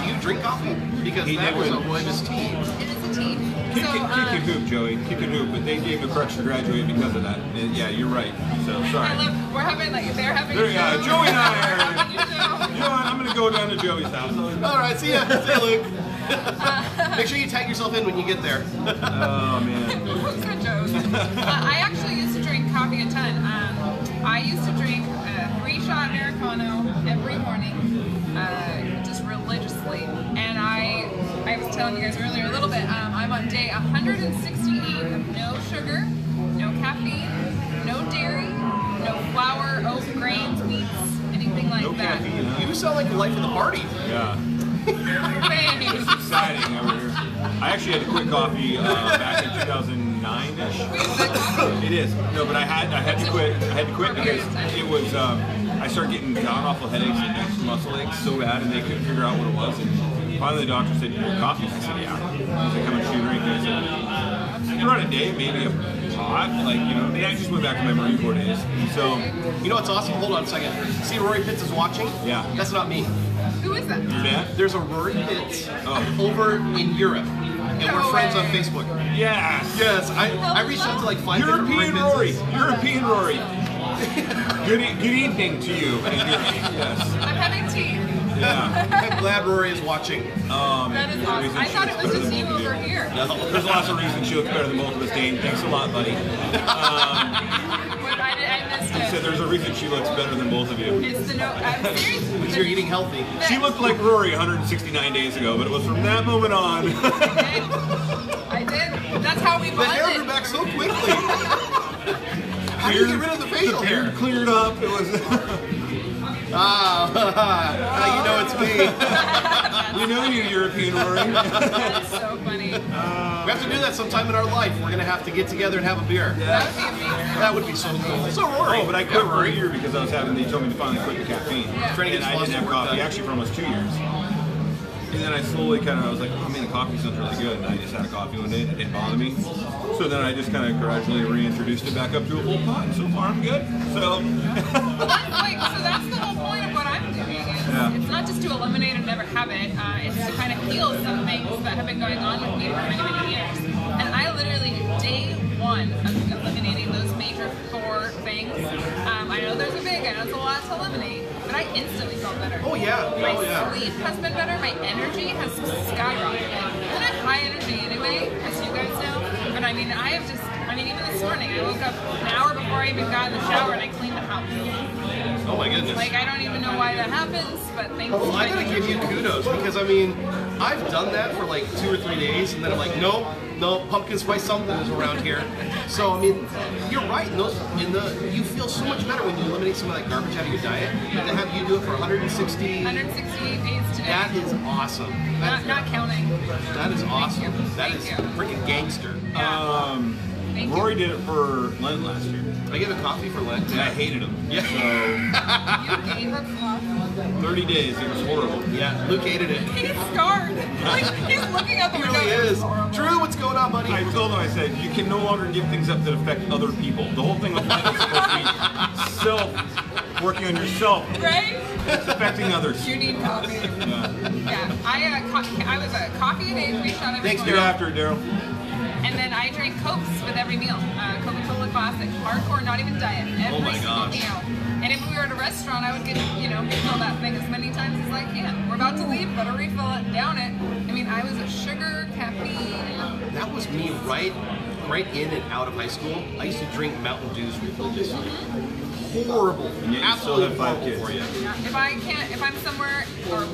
you drink coffee? Because He that did was a win. rooibos tea. It is a tea. Kick and hoop, Joey. Kick and hoop, but they gave him a correction to graduate because of that. And yeah, you're right. So sorry. We're having they're having. There you go. Joey and I are. You know. You know what? I'm gonna go down to Joey's house. All right, see ya. See ya, Luke. Make sure you tag yourself in when you get there. Oh man. Who's that joke? I actually used to drink coffee a ton. I used to drink a 3-shot Americano every morning, just religiously. And I was telling you guys earlier a little bit, I'm on day 168 of no sugar, no caffeine, no dairy, no flour, oat, grains, wheats, anything like No that. caffeine, huh? You sound like the life of the party. Yeah. Thanks. It's exciting over here. I actually had to quit coffee back in 2009-ish. It is. No, but I had to quit. I had to quit because it was. I started getting god awful headaches and muscle aches so bad, and they couldn't figure out what it was. And finally, the doctor said, "You drink coffee?" I said, "Yeah." He's like, "How much do you drink?" I said, "Throughout a day, maybe a pot." Like, you know, and I just went back to my Marine Corps days. So, You know what's awesome? Hold on a second. See, Rory Pitts is watching? Yeah. That's not me. Who is that? your dad? There's a Rory Pitts Oh. over in Europe. And No we're friends on way. Facebook. Yes. Yes, I reached out to like 5 European different Rory. Pittses. European Rory. Good evening to you. Yes. I'm having tea. Yeah. I'm glad Rory is watching. That is awesome. I thought it was just you over here. There's lots of reasons she looks better than both of us, Dane. Thanks a lot, buddy. But I missed He said it. there's a reason she looks better than both of you. It's the no. I'm serious. Because you're eating healthy. She looked like Rory 169 days ago, but it was from that moment on. I did. That's how we The hair grew bonded. back so quickly. How do you get rid of the facial hair? Beard cleared up. It was. You know it's me. We know you, European Rory. That's so funny. We have to do that sometime in our life. We're going to have to get together and have a beer. That would be amazing. That would be so cool. So Rory. Oh, but I quit for a year because I was having. They told me to finally quit the caffeine, Trying to and get I didn't have sponsored work coffee done. actually for almost 2 years. And then I slowly I was like, oh man, the coffee sounds really good. And I just had a coffee one day and it didn't bother me. So then I just kind of gradually reintroduced it back up to a full pot. And so far I'm good. So. So that's the whole point of what I'm doing. It's not just to eliminate and never have it. It's to kind of heal some things that have been going on with me for many, many years. And I literally, day one of eliminating those major 4 things, I know there's a big, I know it's a lot to eliminate, but I instantly felt better. Oh yeah. My Oh yeah. sleep has been better. My energy has skyrocketed. And I have high energy anyway, as you guys know. But I mean, even this morning, I woke up an hour before I even got in the shower and I cleaned the house. Oh my goodness. Like, I don't even know why that happens, but thank Well, you. I gotta give you kudos because I mean, I've done that for like 2 or 3 days, and then I'm like, no, pumpkin spice something is around here. So I mean, you're right. You feel so much better when you eliminate some of that garbage out of your diet. But to have you do it for 168 168 days today. that is awesome. Not counting. That is awesome. you. That Thank is you. freaking gangster. Thank Rory you. did it for Lent last year. I gave a coffee for Lent. And I hated him. Yeah. So You gave up coffee. 30 days, it was horrible. Yeah, Luke hated it. He's scarred. Like, he's looking out the He window. really is. Drew, what's going on, buddy? I told him, I said, you can no longer give things up that affect other people. The whole thing with Lent is supposed to be working on yourself. Right? It's affecting others. You need coffee. Yeah. I was a coffee a day, 3-shot every Thanks, Get morning. after it, Daryl. And then I drank Cokes with every meal. Coca-Cola Classic, hardcore, not even diet. Every my single gosh. meal. And if we were at a restaurant, I would refill that thing as many times as I can. We're about to leave, better refill it, down it. I mean, I was a sugar, caffeine. That was me right in and out of high school. I used to drink Mountain Dews religiously. Horrible. And yet you still Absolutely have 5 horrible kids. for you. If I'm somewhere, or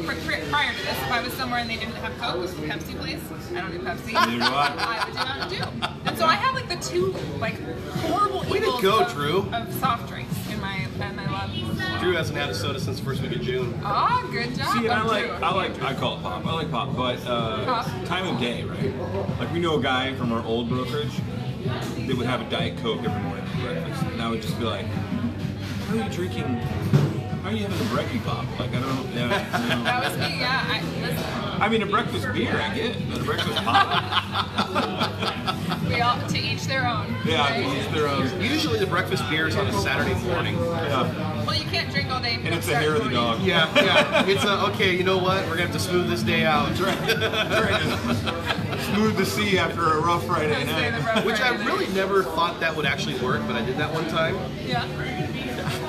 prior to this, if I was somewhere and they didn't have Coke, was Pepsi, please? I don't do Pepsi. Neither do I. I would do Mountain Dew. And so I have like the 2 horrible Way to evils go, of, Drew. of soft drinks in my love. Drew hasn't had a soda since the first week of June. Oh, good job. See, and I Drew. call it pop. I like pop, but time of day, right? Like we know a guy from our old brokerage that would have a Diet Coke every morning for breakfast, and I would just be like, how are you drinking How are you having a brekkie pop? Like, I don't know. Yeah, That was me, yeah. Listen, I mean, a breakfast beer, I get it, but a breakfast pop? we all, to each their own. Yeah, right? to each their own. Usually the breakfast beer is on a Saturday morning. Yeah. Well, you can't drink all day. And it's the hair of the dog. Yeah. It's okay, you know what? We're going to have to smooth this day out. That's right. Smooth the sea after a rough Friday night. Which I really never thought that would actually work, but I did that one time. Yeah.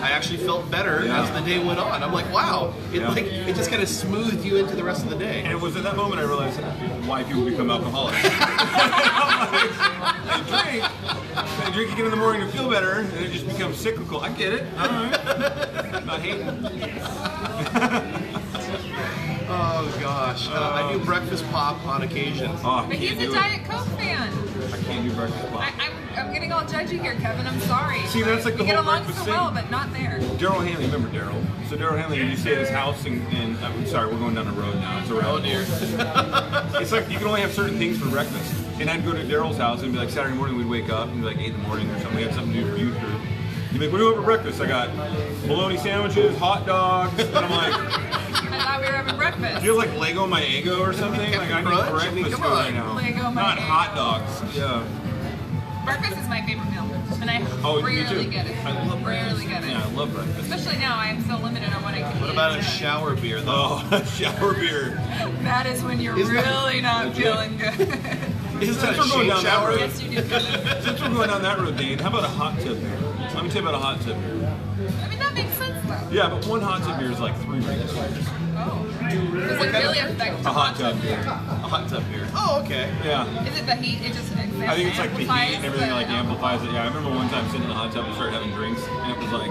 I actually felt better Yeah. as the day went on. I'm like, wow, it just kind of smoothed you into the rest of the day. And it was at that moment I realized why people become alcoholics. They drink again in the morning to feel better, and it just becomes cyclical. I get it. All right. Not hating. Oh gosh, I do breakfast pop on occasion. Oh, I But he's can't a do it. Diet Coke fan. I can't do breakfast pop. I'm getting all judgy here, Kevin. I'm sorry. See, that's like the we get whole along breakfast so well, thing. but not there. Daryl Hanley, remember Daryl? So Daryl Hanley, you stay at his house, and I'm sorry, we're going down the road now. It's a rabbit hole. It's like you can only have certain things for breakfast. And I'd go to Daryl's house and be like Saturday morning we'd wake up and be like 8 in the morning or something. We had something to do for youth group. He'd be like, what do you want for breakfast? I got bologna sandwiches, hot dogs. And I'm like, I thought we were having breakfast. do you have like Lego my ego or something? Like I need Crunch? I breakfast mean, come food on. right now. Lego my Not Eggo. hot dogs. Yeah. Breakfast is my favorite meal, and I Oh, me rarely too. get it. I love breakfast. Rarely get it. Yeah, I love breakfast. Especially now, I am so limited on what I can What eat. about a shower beer though? Oh, shower beer. That is when you're Is that- really not feeling good. Isn't that a Since we're going shade down that shower? road. Yes, you do. Kevin. Since we're going down that road, Dane, how about a hot tub beer? Let me tell you about a hot tub beer. I mean, that makes sense though. Yeah, but one hot tub beer is like 3 regular beers. Oh. Does it really affect A hot tub beer. A hot tub beer. Oh, okay. Yeah. Is it the heat? It just I think it's like the amplifies heat and everything like the- amplifies it. Yeah, I remember one time sitting in the hot tub and started having drinks, and it was like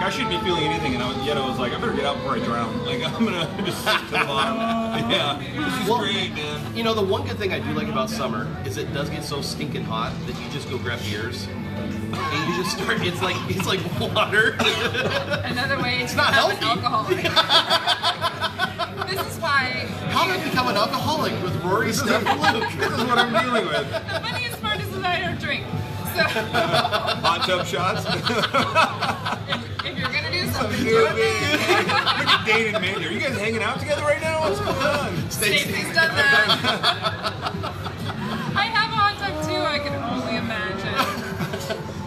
I shouldn't be feeling anything, and yet I was like, I better get out before I drown. Like I'm gonna just sit to the bottom. Yeah, this is great, man. You know, the one good thing I do like about summer is it does get so stinking hot that you just go grab beers. And you just start, it's like water. Another way to not become an healthy. alcoholic. This is why How did I become an alcoholic with Rory, Steph, and Luke? This is what I'm dealing with. the funniest part is that I don't drink. So Hot tub shots. if you're gonna do something, do Look it. at Dane and Mandy. Are you guys hanging out together right now? What's going on? Stacey's done that. I have a hot tub too. I can only imagine.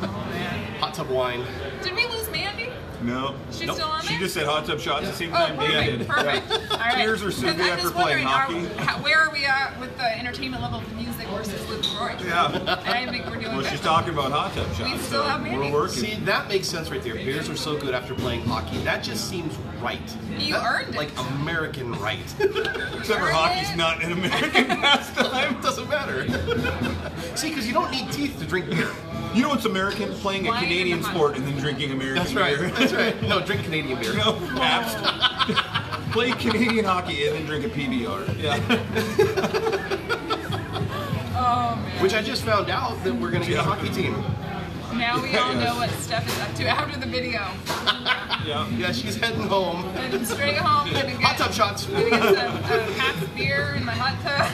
Oh man. Hot tub wine. Did we lose Mandy? No. She's Nope. still on there? She just said hot tub shots at the same Oh, time Dane did. perfect. All right. Cheers or so Because good I'm after just playing wondering, hockey. where are we at with the entertainment level of the music versus Luke and Rory? Yeah. And I think we're doing Well, good. she's talking about hot tub shots. We still so have Mandy. we're working. See, that makes sense right there. Beers are so good after playing hockey. That just seems right. You earned it. Like American right. Except for Earn hockey's it. not an American pastime. It doesn't matter. See, because you don't need teeth to drink beer. You know what's American? Playing a Wine Canadian and sport and then drinking American That's right. beer. That's right. No, drink Canadian beer. No, Pabst. Play Canadian hockey and then drink a PBR. Yeah. Oh man. Which I just found out that we're going to get a hockey team. Now we all know what Steph is up to after the video. Yeah. Yeah, she's heading home. And straight home, gonna get, Hot tub shots. gonna get some half beer in my hot tub.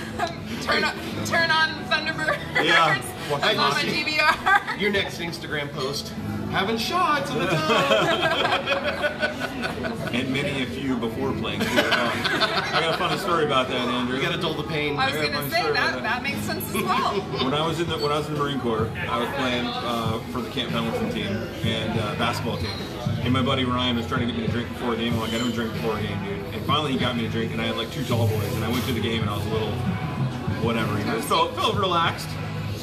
turn on Thunderbirds. Yeah. On my DVR. Your next Instagram post. Having shots in the tub. And many a few before playing. I got a funny story about that, Andrew. You got to dull the pain. I was I got gonna one say story about that that. that makes sense as well. When I was in the Marine Corps, I was playing for the Camp Pendleton team and basketball team. And my buddy Ryan was trying to get me to drink before a game. I'm like, I don't drink before a game, dude. And finally he got me to drink, and I had like 2 tall boys. And I went to the game, and I was a little whatever. You know, felt relaxed.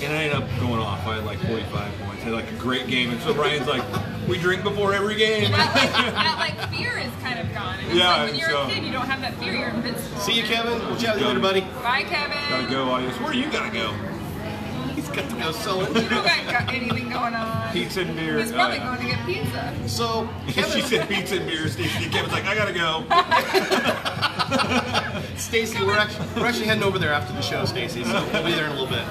And I ended up going off. I had like 45 points. I had like a great game. And so Ryan's like, we drink before every game. That like fear is kind of gone. And it's Yeah, like when you're so- a kid, you don't have that fear. You're invincible. See you, Kevin. We'll chat with you later, buddy. Bye, Kevin. Gotta go, audience. Where you gotta go? He's got to go selling. You don't got anything going on. Pizza and beer. He's probably Oh, yeah. going to get pizza. So, She Kevin, said pizza and beer. Kevin's like, I gotta go. Stacy, we're actually heading over there after the show, Stacy. So we'll be there in a little bit.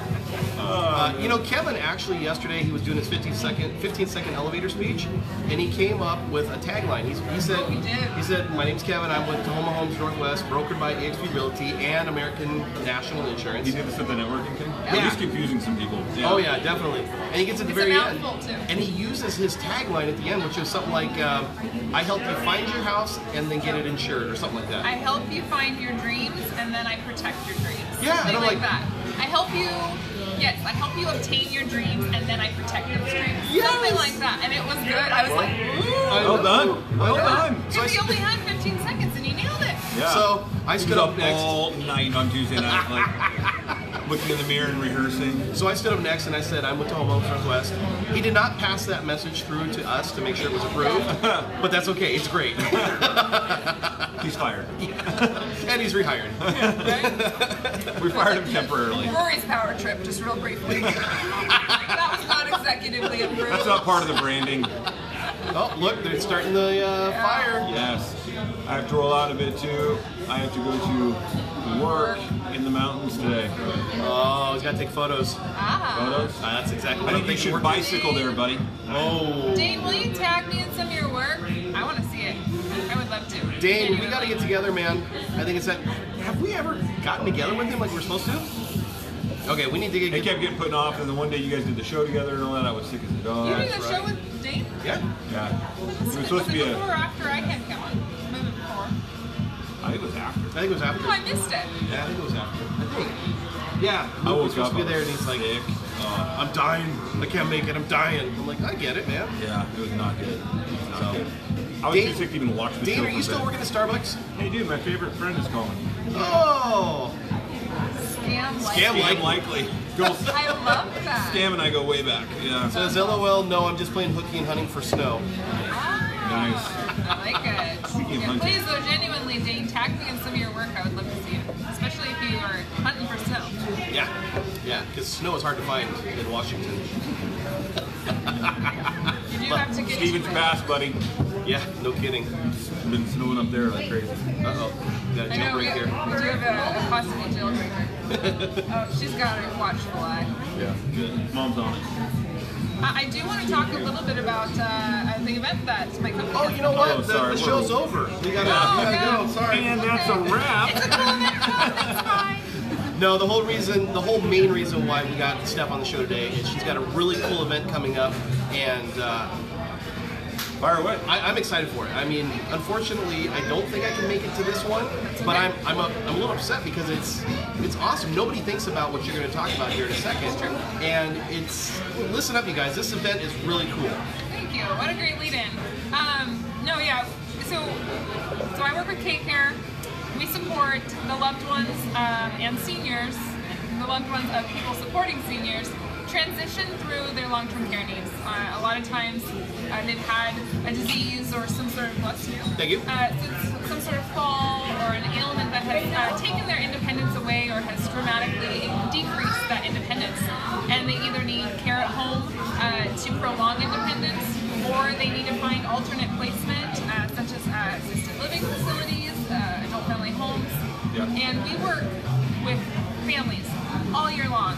You know, Kevin actually yesterday he was doing his 15-second elevator speech, and he came up with a tagline. He said, "My name's Kevin. I'm with Tahoma Homes Northwest, brokered by eXp Realty and American National Insurance." He did this at the networking thing. Yeah. He's confusing some people. Yeah. Oh yeah, definitely. And he gets at the It's a very end, mouthful, too. and he uses his tagline at the end, which is something like, "I help you find your house and then get it insured," or something like that. I help you find your dreams and then I protect your dreams. Yeah, Something and I'm like like- that. I help you obtain your dreams and then I protect those dreams. Yes! Something like that. And it was good. I was like, ooh. Well done. Well done. Because he only had 15 seconds and he nailed it. Yeah. So I He stood was up next. all night on Tuesday night, like looking in the mirror and rehearsing. So I stood up next and I said, "I'm with Tahoma Homes Northwest." He did not pass that message through to us to make sure it was approved, but that's okay. It's great. He's fired. And he's rehired. We fired him temporarily. Rory's power trip, just real briefly. That was not executively approved. That's not part of the branding. Oh, look, they're starting the fire. Yes. I have to roll out a bit too. I have to go to work in the mountains today. Oh, he's got to take photos. Photos? That's exactly I what I'm think you thinking. should bicycle there, buddy. Oh. Dane, will you tag me in some of your work? I want to see it. I would love to. Dane, we got to get together, man. I think it's that. Have we ever gotten together with him like we're supposed to? Okay, we need to It get. kept getting put off, and then one day you guys did the show together and all that. I was sick as a dog. You did that's a show with Dane? Yeah. Yeah. It was supposed Was to it be before or a. after I came on? Maybe before. I think it was after. I think it was after. Oh, I missed it. Yeah, I think it was after. I think. Yeah. I Luke was woke supposed up. to be there, and he's like, sick. "I'm dying. I can't make it. I'm dying." I'm like, "I get it, man." Yeah, it was not good. It was not So- good. I was Dane- too sick to even watch the show. Dane, are for you a still bit. working at Starbucks? Hey, dude, my favorite friend is calling. Oh. Scam like. Scam Scam likely. Girls, I love that. Scam and I go way back. Yeah. Says LOL. No, I'm just playing hooky and hunting for snow. Nice. I like it. Speaking of And hunting. please, though, genuinely, Dane, tag me in some of your work. I would love to see it. Especially if you are hunting for snow. Yeah. Yeah, because snow is hard to find in Washington. You do have to get Stevens to it. Pass, buddy. Yeah, no kidding. It's been snowing up there like crazy. Uh-oh. Got a I know, we jailbreak here. do have a possible jailbreaker. Oh, she's got a watchful eye. Yeah, good. Mom's on it. I do want to talk a little bit about the event that my company Oh, you know what? Oh, sorry, The show's over. We gotta yeah. go. Sorry. And that's a wrap. It's a cool event. That's fine. No, the whole main reason why we got Steph on the show today is she's got a really cool event coming up, and Fire away. I'm excited for it. I mean, unfortunately, I don't think I can make it to this one, but I'm a little upset because it's awesome. Nobody thinks about what you're going to talk about here in a second, and listen up, you guys. This event is really cool. Thank you. What a great lead-in. No, yeah. So I work with K-Care. We support the loved ones and seniors, the loved ones of people supporting seniors, transition through their long-term care needs. A lot of times they've had a disease or some sort of, bless you, Thank you. some sort of fall or an ailment that has taken their independence away or has dramatically decreased that independence. And they either need care at home to prolong independence, or they need to find alternate placement, such as assisted living facilities, adult family homes. Yeah. And we work with families all year long,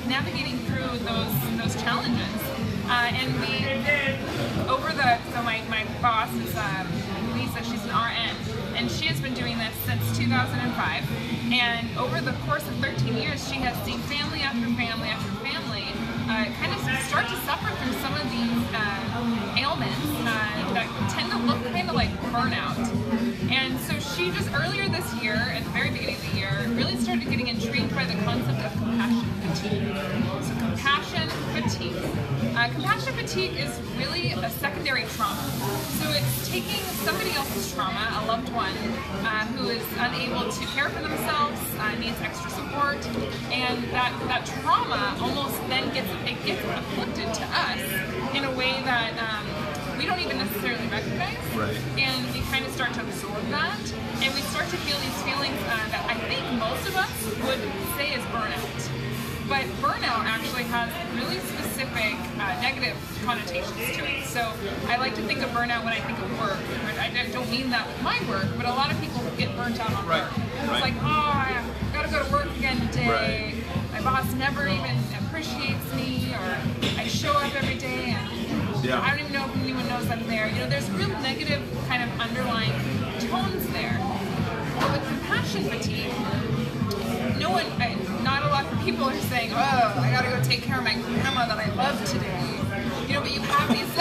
navigating through those challenges. And so my boss is Lisa, she's an RN, and she has been doing this since 2005. And over the course of 13 years, she has seen family after family after family kind of start to suffer through some of these ailments that tend to look kind of like burnout. And so she just earlier this year, at the very beginning of the year, really started getting intrigued by the concept of compassion fatigue. So compassion fatigue. Compassion fatigue is really a secondary trauma. So it's taking somebody else's trauma, a loved one, who is unable to care for themselves, needs extra support, and that trauma almost then gets afflicted to us in a way that we don't even necessarily recognize. Right. And we kind of start to absorb that, and we start to feel these feelings that I think most of us would say is burnout. But burnout actually has really specific negative connotations to it. So I like to think of burnout when I think of work. I don't mean that with my work, but a lot of people get burnt out on Right. work. It's Right. like, oh, I gotta go to work again today. Right. I'm boss never even appreciates me, or I show up every day and I don't even know if anyone knows I'm there. You know, there's real negative kind of underlying tones there. But with compassion fatigue, not a lot of people are saying, oh, I gotta go take care of my grandma that I love today. You know, but you have these,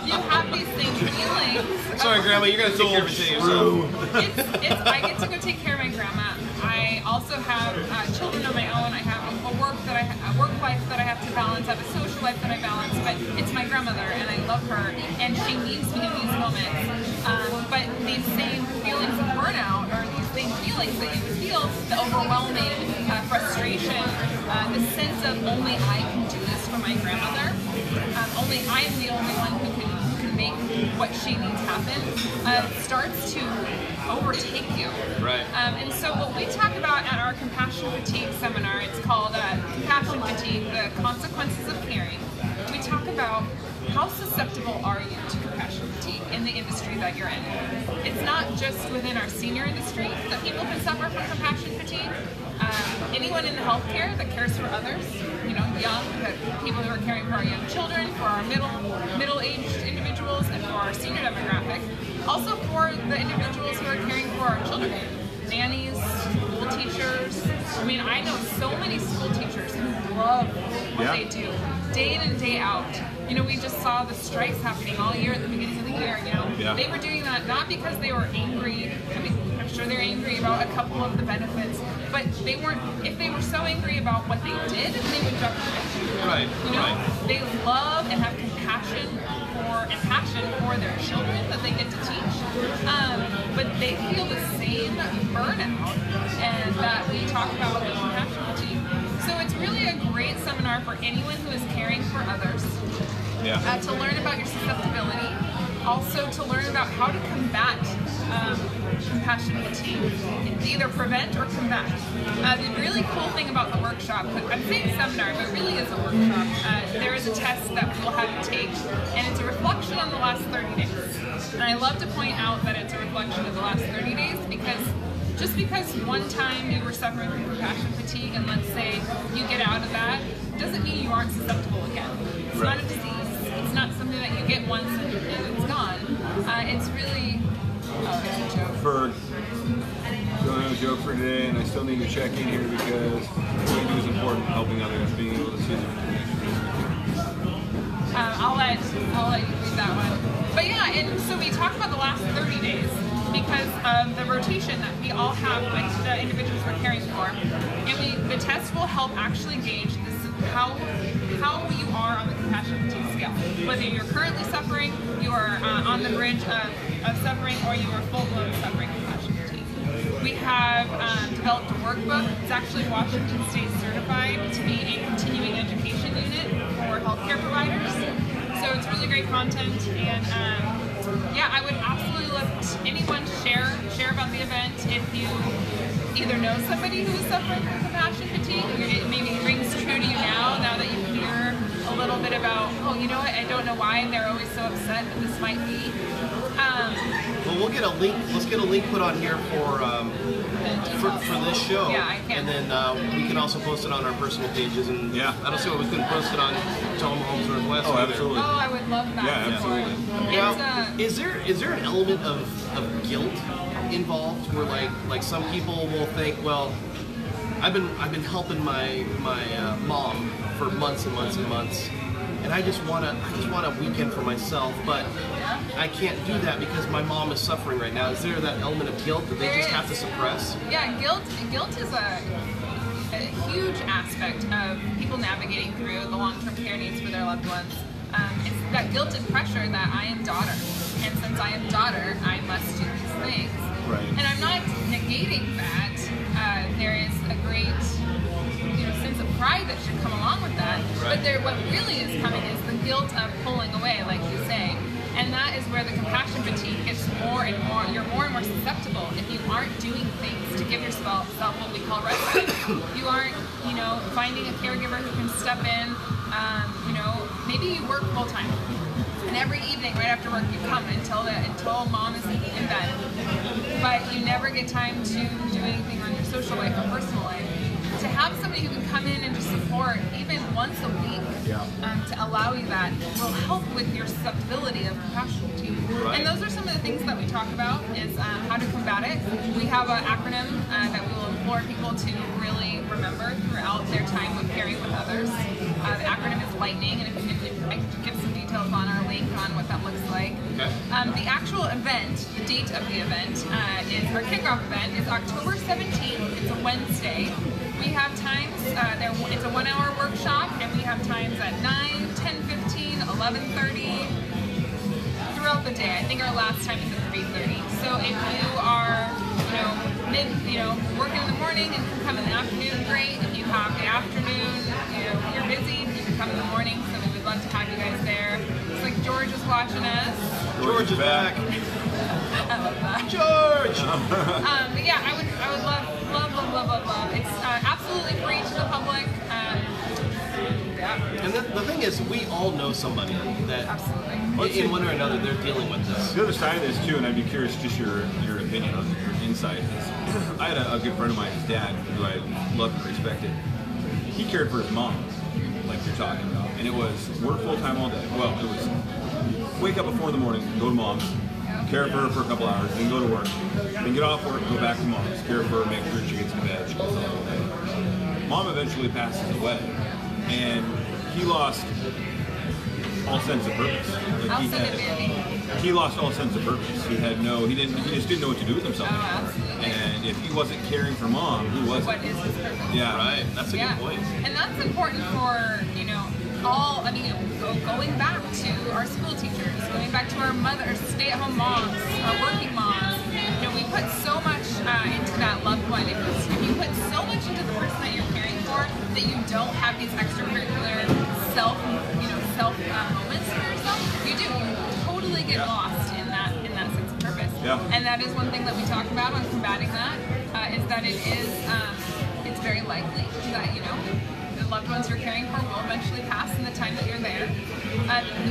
you have these same feelings. Sorry, Grandma, you're gonna take care of it yourself. I get to go take care of my grandma. I also have children of my own. I have a work life that I have to balance. I have a social life that I balance. But it's my grandmother, and I love her, and she needs me in these moments. But these same feelings of burnout, or these same feelings that you feel, the overwhelming frustration, the sense of only I can do this for my grandmother. Only I'm the only one who can make what she needs happen, starts to overtake you. Right. And so what we talk about at our compassion fatigue seminar, it's called Compassion Fatigue, the Consequences of Caring. We talk about how susceptible are you to compassion fatigue in the industry that you're in. It's not just within our senior industry that people can suffer from compassion fatigue. Anyone in the healthcare that cares for others, young, people who are caring for our young children, for our middle-aged individuals, and for our senior demographic. Also for the individuals who are caring for our children, nannies, school teachers. I mean, I know so many school teachers who love what they do, day in and day out. We just saw the strikes happening all year at the beginning of the year. They were doing that not because they were angry. I mean, I'm sure they're angry about a couple of the benefits, but they weren't. If they were so angry about what they did, they would jump to it. Right. They love and have passion for their children that they get to teach, but they feel the same burnout and that we talk about with compassion fatigue. So it's really a great seminar for anyone who is caring for others. To learn about your susceptibility, also to learn about how to combat compassion fatigue, either prevent or combat. The really cool thing about the workshop, I'm saying seminar, but it really is a workshop. There is a test that we will have you take, and it's a reflection on the last 30 days. And I love to point out that it's a reflection of the last 30 days because just because one time you were suffering from compassion fatigue, and let's say you get out of that, doesn't mean you aren't susceptible again. It's not a disease. It's not something that you get once and it's gone. It's really it's a joke. Don't have a joke for today, and I still need to check in here because what you do is important, helping others, being able to see them. I'll let you read that one. But yeah, and so we talked about the last 30 days because of the rotation that we all have with the individuals we're caring for. And the test will help actually gauge this, how you are on the compassion fatigue scale. Whether you're currently suffering, you are on the bridge of suffering, or you are full-blown suffering compassion fatigue. We have developed a workbook. It's actually Washington State certified to be a continuing education unit for healthcare providers. So it's really great content, and I would absolutely love anyone to share about the event if you either know somebody who is suffering from compassion fatigue, or it maybe rings true to you now that you hear a little bit about, I don't know why they're always so upset, but this might be. Well, we'll get a link. Let's get a link put on here for this show. Yeah, I can. And then we can also post it on our personal pages. And I don't see why we couldn't post it on Tacoma Homes Northwest. Oh, absolutely. Oh, I would love that. Yeah, absolutely. Now, is there an element of guilt involved where like some people will think, well, I've been helping my mom for months and months and months, and I just want a weekend for myself, but I can't do that because my mom is suffering right now. Is there that element of guilt that they just have to suppress? Yeah, guilt is a huge aspect of people navigating through the long-term care needs for their loved ones. It's that guilt and pressure that I am daughter, and since I am daughter, I must do these things. Right. And I'm not negating that. There is a great sense of pride that should come along with that. Right. But what really is coming is the guilt of pulling away, like you say. And that is where the compassion fatigue gets more and more. You're more and more susceptible if you aren't doing things to give yourself what we call respite. You aren't, finding a caregiver who can step in. Maybe you work full time, and every evening right after work you come until mom is in bed. But you never get time to do anything on your social life or personal life. To have somebody who can to allow you that will help with your susceptibility of compassion fatigue. And those are some of the things that we talk about is how to combat it. We have an acronym that we will implore people to really remember throughout their time of caring with others. The acronym is LIGHTNING, and I can give some details on our link on what that looks like. The actual event, the date of the event, is our kickoff event is October 17th. It's a Wednesday. We have times, it's a 1 hour workshop, and we have times at 9, 10:15, 11:30, throughout the day. I think our last time is at 3:30. So if you are, working in the morning and can come in the afternoon, great. If you have the afternoon, you're busy, you can come in the morning, so we would love to have you guys there. It's like George is watching us. George is back. I love that. George! But yeah, I would love. It's absolutely free to the public. And the thing is, we all know somebody that, in one or another, they're dealing with this. The other side of this too, and I'd be curious just your opinion on your insight. Is I had a good friend of mine, his dad, who I loved and respected. He cared for his mom, like you're talking about, and it was work full time all day. Well, it was wake up at 4 in the morning, go to mom's, care for her for a couple hours, then go to work, then get off work, go back to mom's, care for her, make sure she gets to bed, she goes all day. Mom eventually passes away, and he lost all sense of purpose. Like he lost all sense of purpose. He just didn't know what to do with himself anymore. And if he wasn't caring for mom, who was it? What is his purpose? Yeah, right. That's a good point. And that's important for going back to our school teachers, going back to our mothers, stay-at-home moms, our working moms. We put so much into that loved one. If you put so much into the person that you're caring for that you don't have these extracurricular self moments for yourself, you totally get lost in that sense of purpose. And that is one thing that we talk about on combating that, is that it's very likely that the loved ones you're caring for will eventually pass in the time that you're there.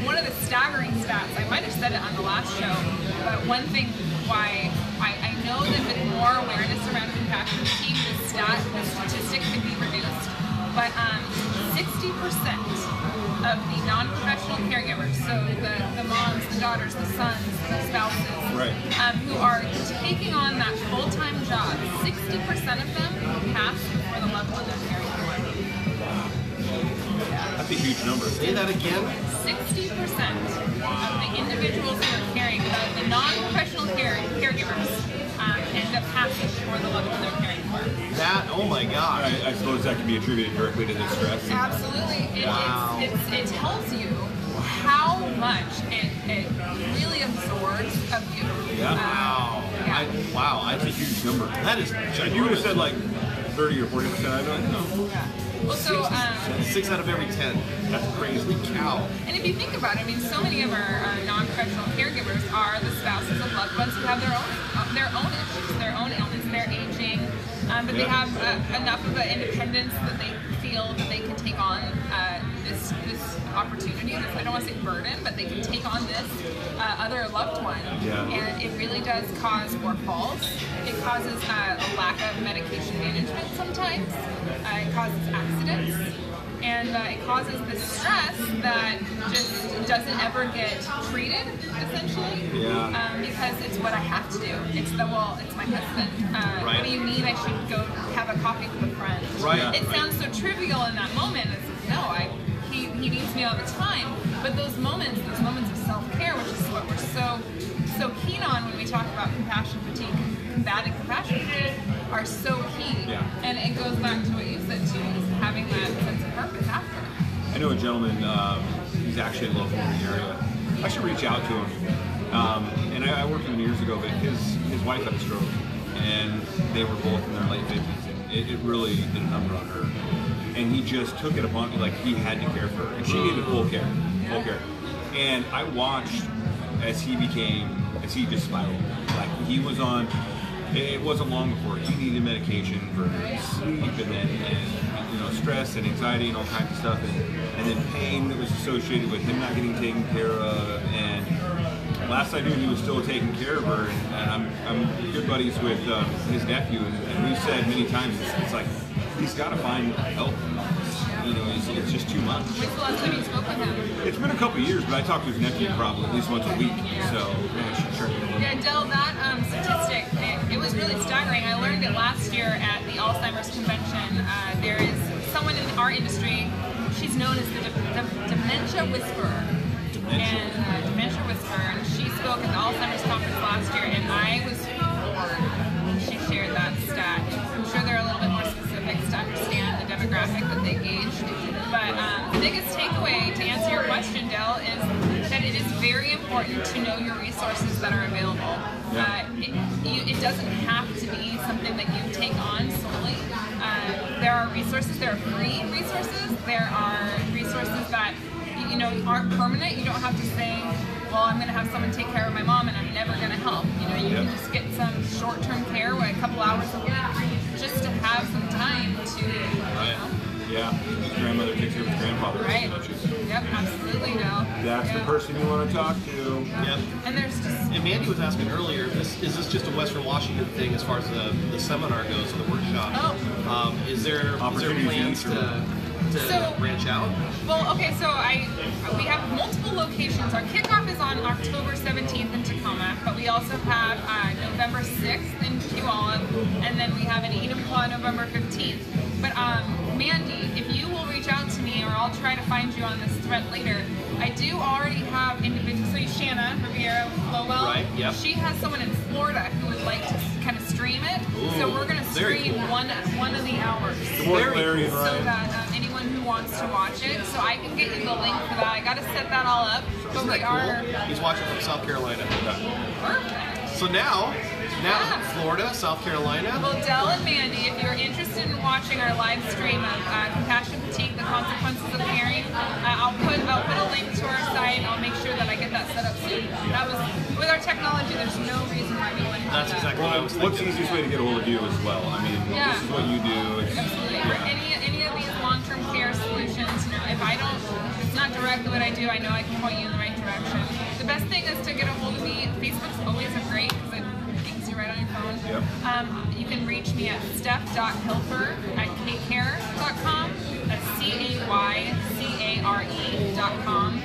One of the staggering stats, I might have said it on the last show, but one thing why I know that with more awareness around compassion fatigue, the statistic could be reduced, but 60% of the non-professional caregivers, so the moms, the daughters, the sons, the spouses, who are taking on that full-time job, 60% of them pass for the loved one they're caring for. That's a huge number. Say that again. 60% of the individuals who are caring, the non-professional caregivers, end up passing for the loved one they're caring for. That, oh my God. I suppose that can be attributed directly to the stress. Absolutely. It tells you how much it really absorbs of you. Wow. That's a huge number. That is. If you would have said like 30 or 40%, I'd be like, no. Well, so 6 out of every 10. That's crazy. Cow. And if you think about it, so many of our non-professional caregivers are the spouses of loved ones who have their own issues, their own ailments, they're aging, but they have enough of an independence that they feel that they can take on this opportunity. I don't want to say burden, but they can take on this other loved one. And it really does cause more falls. It causes a lack of medication management sometimes. It causes accidents. And it causes this stress that just doesn't ever get treated, essentially. Because it's what I have to do. It's my husband. What do you mean I should go have a coffee with a friend? It sounds so trivial in that moment. It's he needs me all the time. But those moments of self-care, which is what we're so keen on when we talk about compassion fatigue, combating compassion fatigue, are so key. And it goes back to what you said too, is having that sense of purpose after. I know a gentleman, he's actually local in the area. I should reach out to him. And I worked with him years ago, but his wife had a stroke, and they were both in their late 50s, and it really did a number on her. And he just took it upon, like he had to care for her, and she needed full care. And I watched as he just spiraled. Like he was on, it wasn't long before he needed medication for sleep, and then stress and anxiety and all kinds of stuff, and then pain that was associated with him not getting taken care of. And last I knew, he was still taking care of her. And I'm good buddies with his nephew, and we've said many times, it's like he's got to find help. it's just too much. When's the last time you spoke with him? It's been a couple years, but I talk to his nephew probably at least once a week. So sure. Yeah, Del, that statistic, it was really staggering. I learned it last year at the Alzheimer's convention. There is someone in our industry, she's known as the dementia whisperer. Dementia whisperer. And she spoke at the Alzheimer's conference last year, and I was floored when she shared that stat. I'm sure there are a little bit more specifics to understand the demographic that they gauged. But the biggest takeaway to answer your question, Del, is that it is very important to know your resources that are available. It doesn't have to be something that you take on solely. There are resources, there are free resources, there are resources that aren't permanent. You don't have to say, well, I'm going to have someone take care of my mom and I'm never going to help. You can just get some short-term care, a couple hours a week, just to have some time to, Yeah, his grandmother takes care of his grandfather. Right. Yep, absolutely, no. That's the person you want to talk to. Yep. And there's just... And Mandy was asking earlier, is this just a Western Washington thing as far as the seminar goes, or the workshop? Oh. Is there plans to branch out? Well, okay, so we have multiple locations. Our kickoff is on October 17th in Tacoma, but we also have November 6th in Puyallup, and then we have an Enumclaw November 15th. But Mandy, if you will reach out to me, or I'll try to find you on this thread later, I do already have individuals. So Shanna Riviera Flowell, right, yep. She has someone in Florida who would like to kind of stream it. Ooh, so we're going to stream cool. one of the hours. So that anyone who wants to watch it, so I can get you the link for that. I got to set that all up. Isn't that cool? He's watching from South Carolina. Perfect. So now Florida, South Carolina. Well, Del and Mandy, if you're interested in watching our live stream of Compassion Fatigue, The Consequences of Caring, I'll put a link to our site. I'll make sure that I get that set up soon. That was, with our technology, there's no reason why we wouldn't do That's that. exactly what I was thinking. What's the easiest way to get a hold of you as well? I mean, this is what you do. Absolutely. For any of these long-term care solutions, if it's not directly what I do, I know I can point you in the right direction. The best thing is to get a hold of me. Facebook's always great because it pings you right on your phone. Yep. You can reach me at steph.hilfer@kcare.com. That's CAYCARE.com.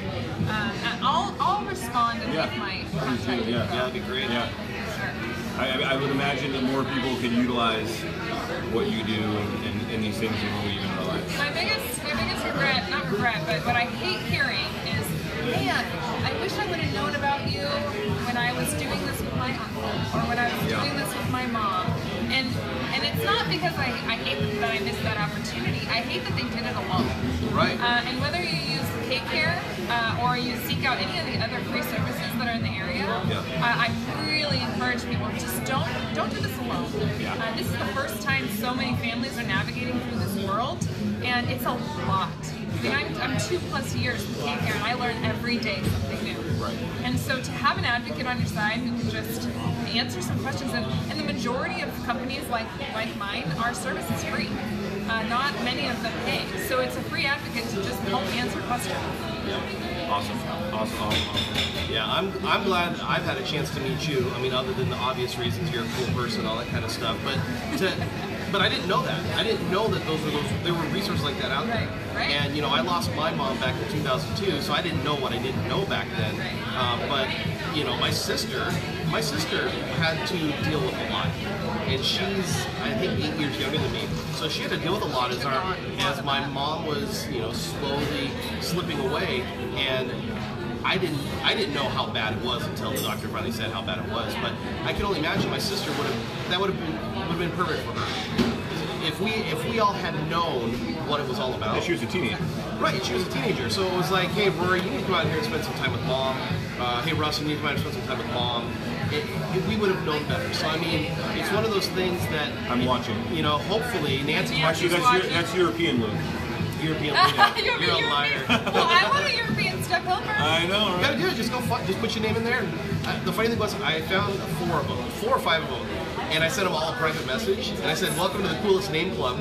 I'll respond and leave my contact info. Yeah, that'd be great. Yeah. Sure. I would imagine that more people could utilize what you do in these things than what we even realize. My biggest regret, but what I hate hearing is, man, I wish I would have known about you when I was doing this with my uncle, or when I was doing this with my mom. And it's not because I hate that I missed that opportunity. I hate that they did it alone. Right. And whether you use K-Care or you seek out any of the other free services that are in the area, I really encourage people, just don't do this alone. This is the first time so many families are navigating through this world, and it's a lot. I mean, I'm 2+ years with K-Care, and I learn every day something new. Right. And so to have an advocate on your side who can just answer some questions, and the majority of companies like mine, our service is free. Not many of them pay. So it's a free advocate to just help answer questions. Awesome. Yeah, I'm glad I've had a chance to meet you. I mean, other than the obvious reasons, you're a cool person, all that kind of stuff. But I didn't know that. I didn't know that there were resources like that out there. Right. And I lost my mom back in 2002, so I didn't know what I didn't know back then. But my sister had to deal with a lot, and she's I think 8 years younger than me, so she had to deal with a lot as my mom was slowly slipping away, and I didn't know how bad it was until the doctor finally said how bad it was. But I can only imagine my sister would have been perfect for her. If we all had known what it was all about. Yeah, she was a teenager. Right, she was a teenager. So it was like, hey, Rory, you need to come out here and spend some time with Mom. Hey, Russ, you need to come out and spend some time with Mom. We would have known better. So, I mean, it's one of those things that... I'm watching. Hopefully, Nancy... Actually, that's European Luke. You're a liar. Well, I want a European Steph Hilfer. I know, right? You gotta do it. Just put your name in there. The funny thing was, I found 4 or 5 of them, and I sent them all a private message, and I said, "Welcome to the coolest name club."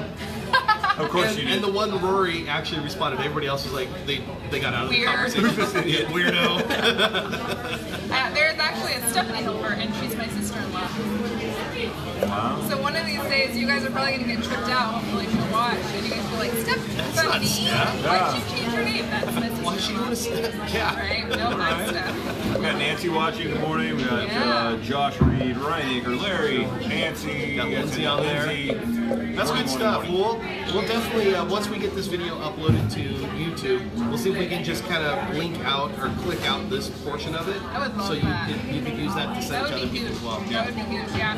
Of course you did. And the one Rory actually responded. Everybody else was like, they got out of the conversation. Weirdo. There's actually a Stephanie Hilfer, and she's my sister-in-law. Wow. So one of these days, you guys are probably going to get tripped out. Hopefully she'll watch, and you guys will be like, Steph, not Steph. Why'd you change your name? That's Why she doing Steph? Yeah. Right? No, not Steph. We got Nancy watching. Good morning. We got Yeah. Josh Reed, Ryan Aker, Larry, Nancy. Got Lindsay on there. Lindsay. That's good stuff. We'll definitely, once we get this video uploaded to YouTube, we'll see if we can just kind of link out or click out this portion of it. I would love so that. you could use that to send That to would other be people huge. as well. That would be huge, yeah.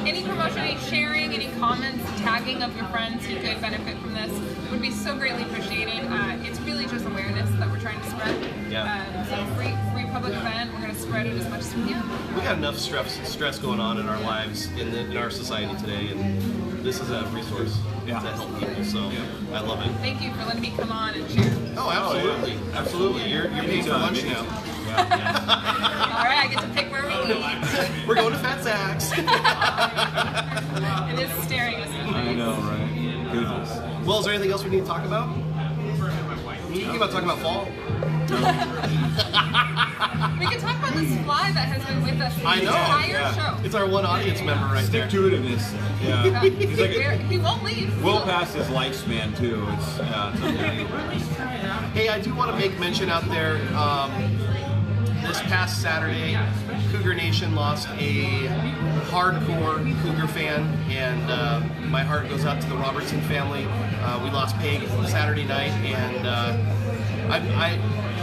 Any promotion, any sharing, any comments, tagging of your friends who could benefit from this would be so greatly appreciated. It's really just awareness that we're trying to spread. Yeah. So free public event, we're going to spread it as much as we can. We got enough stress going on in our lives, in our society today, and this is a resource to help people. So I love it. Thank you for letting me come on and share. Oh, absolutely, absolutely. You're paying for lunch now. All right, I get to pick where we eat. We're going to Fat Zach's. It is staring us in the I face. know, right? Goodness. Well, is there anything else we need to talk about? You think about talking about fall? We can talk about this fly that has been with us the I know. entire show. It's our one audience member right there. Stick to itiveness. Yeah. He's like He won't leave. well past his lifespan too. It's unbelievable. Hey, I do want to make mention out there. This past Saturday, Cougar Nation lost a hardcore Cougar fan, and my heart goes out to the Robertson family. We lost Peg Saturday night, and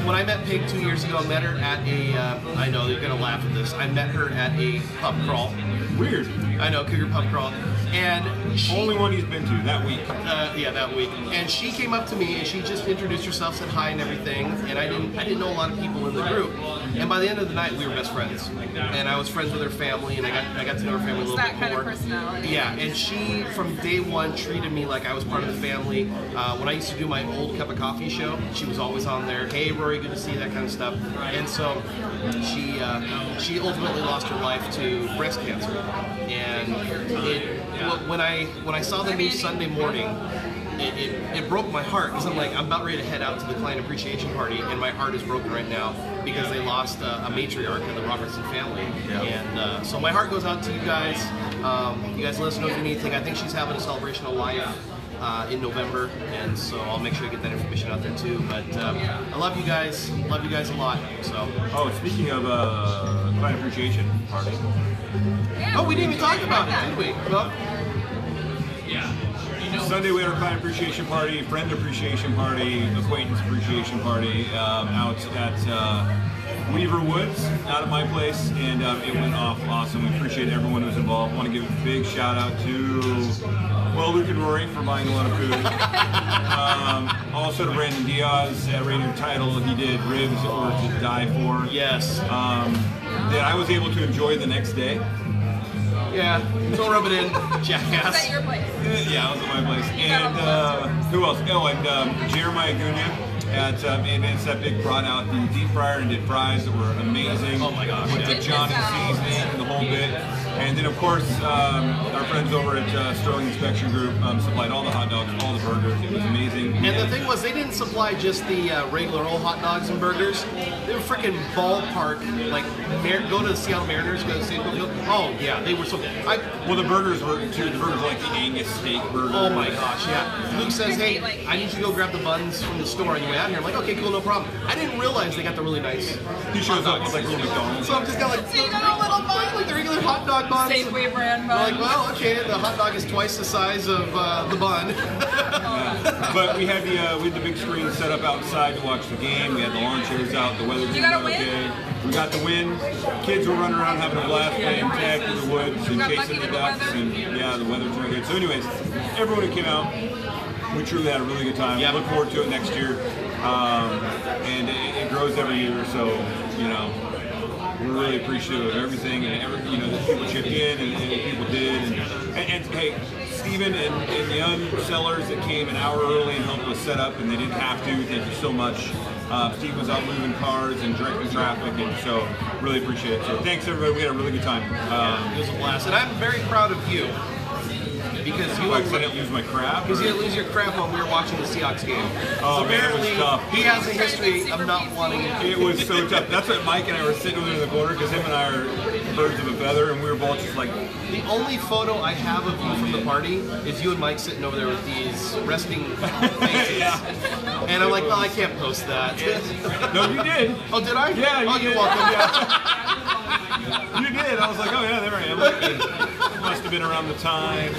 when I met Peg 2 years ago, I met her at a, I know you're going to laugh at this, I met her at a pub crawl. Weird. I know, Cougar pub crawl. And she, Only one he's been to that week. yeah, that week. And she came up to me and she just introduced herself, said hi and everything. And I didn't know a lot of people in the group. And by the end of the night, we were best friends. And I was friends with her family, and I got to know her family a little That bit kind more. of personality. Yeah, and she from day one treated me like I was part of the family. When I used to do my old cup of coffee show, she was always on there. Hey, Rory, good to see you, that kind of stuff. And so she ultimately lost her life to breast cancer. And when I saw the news Sunday morning, it broke my heart, because I'm about ready to head out to the client appreciation party, and my heart is broken right now because they lost a matriarch in the Robertson family. Yeah. And so my heart goes out to you guys. You guys let us know if you need anything. I think she's having a celebration of life in November, and so I'll make sure to get that information out there too. But I love you guys. Love you guys a lot. So. Oh, speaking of client appreciation party. Yeah, Oh, we didn't even talk about it, did we? Well, Sunday we had our client appreciation party, friend appreciation party, acquaintance appreciation party out at Weaver Woods, out at my place, and it went off awesome. We appreciate everyone who was involved. I want to give a big shout out to, well, Luke and Rory for buying a lot of food. Also to Brandon Diaz at Radio Title. He did ribs that were to die for. yes. That I was able to enjoy the next day. Yeah. Don't rub it in, Is jackass. that your place? Yeah, I was at my place. got all the And who else? Oh, and Jeremiah Gunya at Advanced Epic brought out the deep fryer and did fries that were amazing. Oh my gosh, With yeah. the Johnny seasoning and the whole bit. And then, of course, our friends over at Sterling Inspection Group supplied all the hot dogs, all the burgers. It was amazing. And the thing was, they didn't supply just the regular old hot dogs and burgers. They were freaking ballpark, like, go to the Seattle Mariners, go to Safeco Field. Oh, yeah, they were so good. Well, the burgers were, too. The burgers were like the Angus steak burger. Oh my gosh, yeah. Luke says, hey, I need you to go grab the buns from the store on your way out here. I'm like, okay, cool, no problem. I didn't realize they got the really nice He shows hot up with dogs. like little McDonald's. So I'm just got like, so you got a little bun, like the regular hot dog buns. Safeway brand I'm bun. like, well, okay, the hot dog is twice the size of the bun. But we had the big screen set up outside to watch the game. We had the lawn chairs out. The weather turned got a out win? okay. We got the win. Kids were running around having a blast playing tag through the woods and got chasing lucky the with the ducks. weather? And yeah, the weather turned good. So, anyways, everyone who came out, we truly had a really good time. Yeah. Look forward to it next year. And it grows every year. So, you know, we're really appreciative of everything and that people chipped in and people did. And hey, Steven and the unsellers that came an hour early and helped us set up, and they didn't have to. Thank you so much. Steve was out moving cars and directing traffic, and so really appreciate it. So thanks everybody. We had a really good time. It was a blast, and I'm very proud of you because you I didn't lose my crap. because you didn't lose your crap when we were watching the Seahawks game. Oh, so man, it was apparently tough. he has a history of not wanting. It was so tough. That's what Mike and I were sitting over in the corner because him and I are birds of a feather, and we were both just like, The only photo I have of you from the party is you and Mike sitting over there with these resting faces. yeah. And I'm like, well, I can't post that. No, you did. Oh, did I? Yeah, oh, you you're did. welcome. You did. I was like, oh yeah, there I am. It must have been around the time.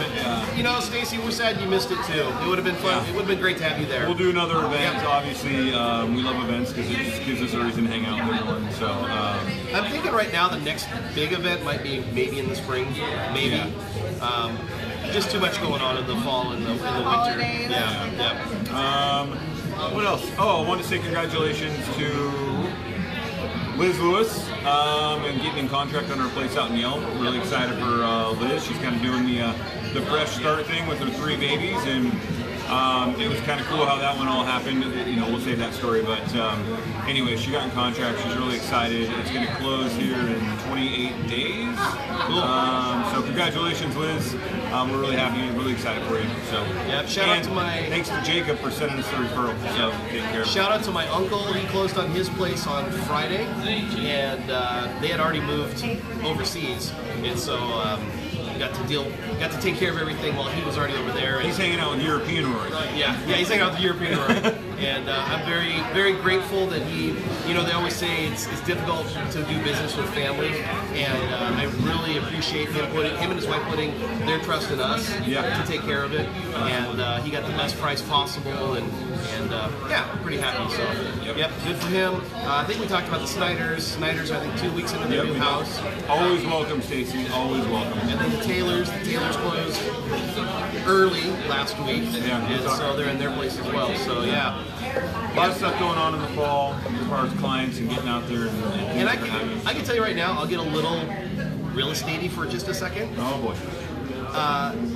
You know, Stacy, we're sad you missed it too. It would have been fun. Yeah. It would have been great to have you there. We'll do another event. Yep. Obviously, we love events because it just gives us a reason to hang out with everyone. So, I'm thinking right now the next big event might be maybe in the spring, maybe. Yeah. Just too much going on in the fall and the winter. Holidays. Yeah. what else? Oh, I want to say congratulations to Liz Lewis and getting in contract on her place out in Yelm. Really excited for Liz. She's kind of doing the fresh start thing with her 3 babies, and it was kind of cool how that one all happened. You know, we'll save that story. But anyway, she got in contract. She's really excited. It's going to close here in 28 days. Cool. So congratulations, Liz. We're really happy and really excited for you. So Yep, shout out to my- thanks to Jacob for sending us the referral. So take care. Shout out to my uncle. He closed on his place on Friday, and they had already moved overseas, and so got to take care of everything while he was already over there. And He's hanging out with European Rory. yeah, he's hanging out with the European Rory. And I'm very, very grateful that he, you know, they always say it's difficult to do business with family, and I really appreciate him and his wife putting their trust in us to take care of it. And he got the best price possible, and yeah, I'm pretty happy. So, yep, good for him. I think we talked about the Snyders. Snyders are, I think, 2 weeks into their new house. Always welcome, Stacy. Always welcome. And then the Taylors closed early last week, Yeah. and so they're in their place as well. So yeah, A lot of stuff going on in the fall as far as clients and getting out there and I can tell you right now, I'll get a little real estate-y for just a second. Oh boy.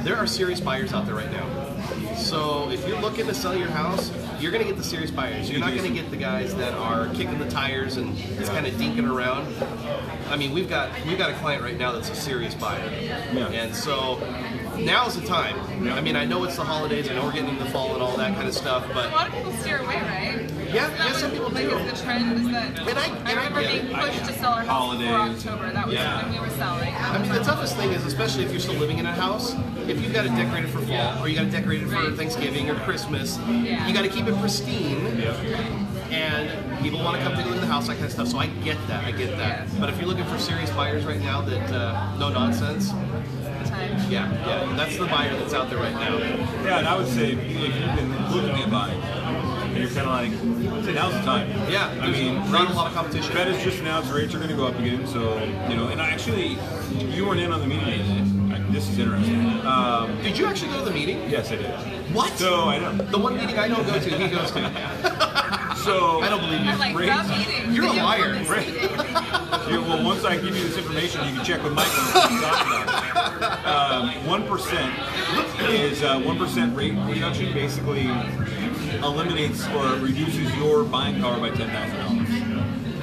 There are serious buyers out there right now. So if you're looking to sell your house, you're going to get the serious buyers. You're not going to get the guys that are kicking the tires and just kind of dinking around. I mean, we've got a client right now that's a serious buyer. Yeah. And so now's the time. Yeah. I mean, I know it's the holidays. I know we're getting into the fall and all that kind of stuff, A but lot of people steer away, right? yeah, some people Like, do. is the trend is that And I remember get being it. pushed to sell our house before Holidays. October. That was Yeah. when we were selling. I mean, the toughest thing is, especially if you're still living in a house, if you've got it decorated for fall, or you got it decorated for Right. Thanksgiving or Christmas, Yeah. you got to keep it pristine, Yeah. and people want to come to clean the house, that kind of stuff. So I get that. Yes. But if you're looking for serious buyers right now that no nonsense, Time. yeah, that's the buyer that's out there right now. Yeah, and I would say if you've been looking at buying, and you're kind of like, I'd say now's the time. Yeah, I mean, not a lot of competition. Fed has just announced rates are going to go up again, so you know. And actually, you weren't in on the meeting today. This is interesting. Did you actually go to the meeting? Yes, I did. What? So I know. The one meeting I don't go to, he goes to. So I don't believe you. I'm like, Rates- that meeting. You're a Video liar. on this Right. meeting. Yeah, well, once I give you this information, you can check with Mike on what he's talking about. 1% is 1% rate reduction. Basically, eliminates or reduces your buying power by $10,000.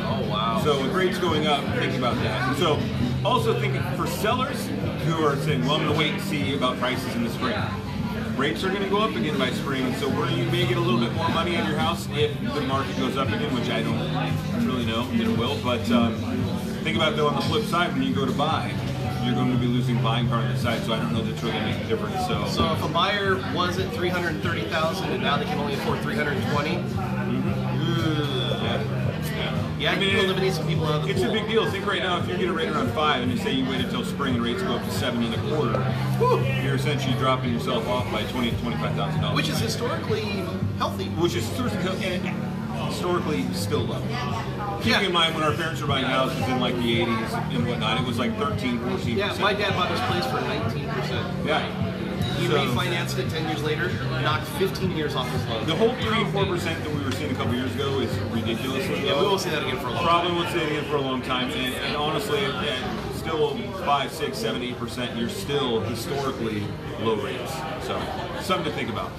Oh wow. So with rates going up, think about that. So also thinking for sellers who are saying, well, I'm going to wait and see about prices in the spring. Rates are going to go up again by spring, so where you may get a little bit more money on your house if the market goes up again, which I don't really know that it will. But think about though on the flip side, when you go to buy, you're going to be losing buying power on the side. So I don't know that's really going to make a difference. So if a buyer was at $330,000 and now they can only afford $320,000, yeah, I mean, you eliminate some people out of the it's pool. a big deal. Think right now, if you get a rate around 5, and you say you wait until spring and rates go up to 7.25, you're essentially dropping yourself off by $20,000 to $25,000, Which is historically healthy. which is historically still low. Keeping in mind when our parents were buying houses in like the 80s and whatnot, it was like 13, 14%. Yeah, my dad bought his place for 19%. Yeah. He So- refinanced it 10 years later, knocked 15 years off his loan. The whole 3-4% that we were seeing a couple years ago is ridiculously Yeah, low. we won't see that again for a long Probably time. won't see it again for a long time, and honestly, at still 5, 6, 7, 8%, you're still historically low rates. So, something to think about.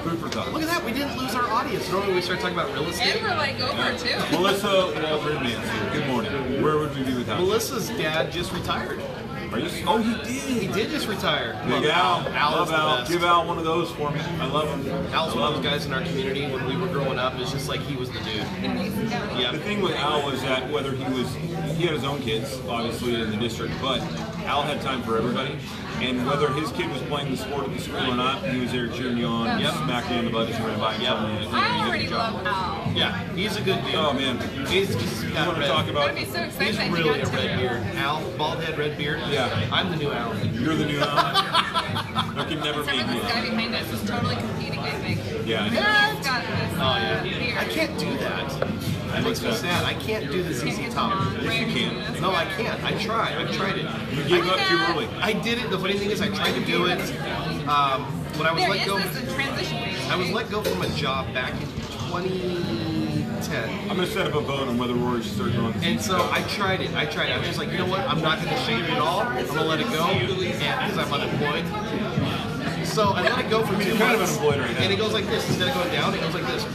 Food for thought. Look at that, we didn't lose our audience. Normally we start talking about real estate. And we're like over too. Melissa Walter-Mans here. Good morning. Where would we be without you? Melissa's dad just retired. Are you? Oh, he did. He did just retire. Big Al. Al is the Al. best. Give Al one of those for me. I love him. Al's one of those guys in our community when we were growing up. It's just like he was the dude. Yeah. The thing with Al was that whether he had his own kids, obviously, in the district, but Al had time for everybody. And whether his kid was playing the sport at the school or not, he was there cheering you on, smacking you in the butt as you ran by and telling you. I already love Al. Yeah, he's a good dude. Oh man, He's you want to talk about? I'd be so excited He's that he really got a red to- beard. Al, bald head, red beard. Yeah. I'm the new Al. You're the new Al. I can never Except make for you. this guy behind us is totally competing, I think. Yeah. He's got this Oh yeah. beard. I can't do that. That makes me sad. I can't do the ZZ Top. Yes, you can. No, I can't. I tried. I've tried it. You gave up too early. I did it. The funny thing is, I tried to do it when I was There let is go. this transition phase. I was let go from a job back in 2010. I'm gonna set up a vote on whether Rory should start going. And so I tried it. I was just like, you know what? I'm not going to shave it at all. I'm going to let it go because I'm unemployed. So I let it go for 2 You're kind of months. unemployed right now. And it goes like this. Instead of going down, it goes like this.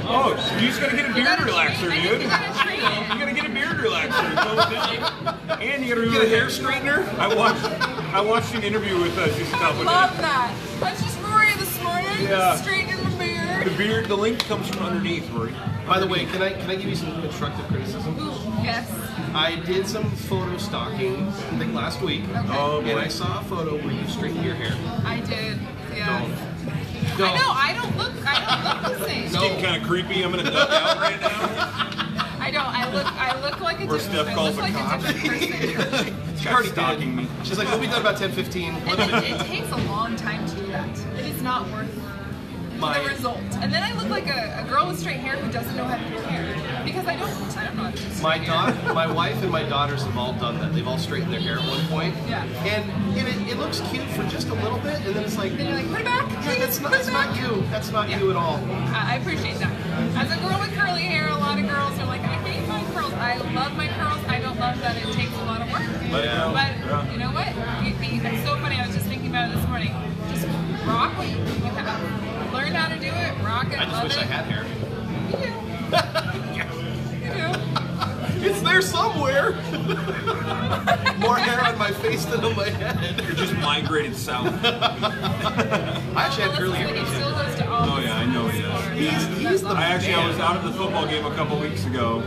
Oh, you just gotta get a beard relaxer, dude. You gotta train it. You gotta get a beard relaxer. It goes down. And you gotta Get a hair straightener. I watched an interview with ZZ Top. Love that. That's just Rory this morning. Yeah. Straightening the beard. The link comes from underneath, Rory. By the way, can I give you some constructive criticism? Ooh, yes. I did some photo stalking, I think last week. Oh, And boy. I saw a photo where you straightened your hair. I did. Yeah. Don't. I know. I don't look the same. No. Getting kind of creepy. I'm gonna duck out right now. I don't. I look like a Or different. Steph I calls look the like cops. a different person. She already stalking did. me. She's like, we'll be done about 10:15. It takes a long time to do that. It is not worth the result. And then I look like a girl with straight hair who doesn't know how to do hair because I don't know how to do My straight hair. my wife and my daughters have all done that. They've all straightened their hair at one point. Yeah. And it looks cute for just a little bit, and then it's like, Then you're like, put it back. Please, that's put it not back. you. That's not you at all. I appreciate that. As a girl with curly hair, a lot of girls are like, I hate my curls. I love my curls. I don't love that it takes a lot of work. Let it go. But Yeah. you know what? It's so funny. I was just thinking about it this morning. Just rock what you have. Learn how to do it. Rock it. I just love wish it. I had hair. You do. You do. It's there somewhere. More hair on my face than on my head. You're just migrated south. I actually had curly hair. He still goes to all Oh yeah, I know he does. He's the I was man. out at the football game a couple weeks ago,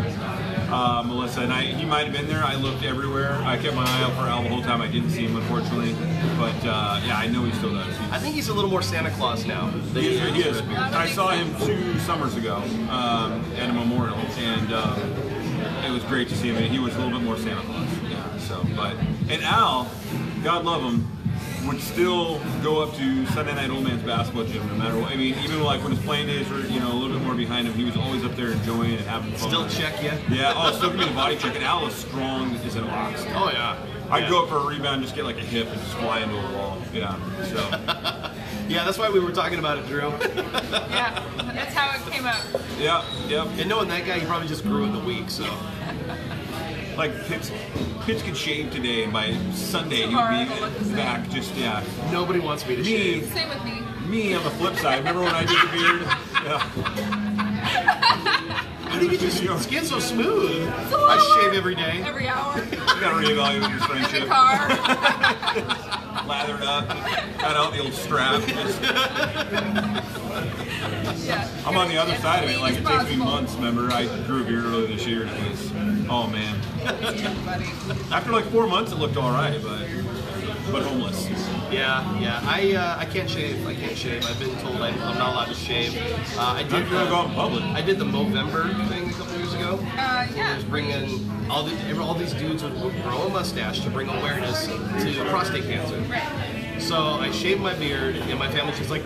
Melissa, and he might have been there. I looked everywhere. I kept my eye out for Al the whole time. I didn't see him, unfortunately. But yeah, I know he still does. I think he's a little more Santa Claus now. He is. I saw him 2 summers ago at a memorial, and it was great to see him. He was a little bit more Santa Claus. Yeah. So, and Al, God love him, would still go up to Sunday night old man's basketball gym no matter what. I mean, even like when his playing days were, a little bit more behind him, he was always up there enjoying it and having fun. Still check you? Yeah, still give me the body check. And Al is strong as an ox. Oh yeah. I'd go up for a rebound, just get like a hip and just fly into a wall. Yeah, so. Yeah, that's why we were talking about it, Drew. Yeah, that's how it came up. Yep. And knowing that guy, he probably just grew in the week, so. Like Pitts could shave today, and by Sunday he Tomorrow would it'll look the be same. back. Just Nobody wants me to shave. Same with me. Me on the flip side. Remember when I did the beard? Yeah. How do you get your skin so smooth? It's a lot I of work. shave every day. Every hour. You gotta reevaluate your In friendship. the car. Lathered up, got out the old strap. Just, Yeah. I'm on the other As side of it. clean Like as it takes me possible. months. Remember, I grew a beard earlier this year, and it was, oh man. Buddy. After like 4 months, it looked all right, but homeless. Yeah. I can't shave. I've been told I'm not allowed to shave. I Not did if you're gonna go out in public. I did the Movember thing a couple years ago. Yeah. Just bring in all these dudes would grow a mustache to bring awareness to prostate cancer. Right. So I shaved my beard, and my family's just like.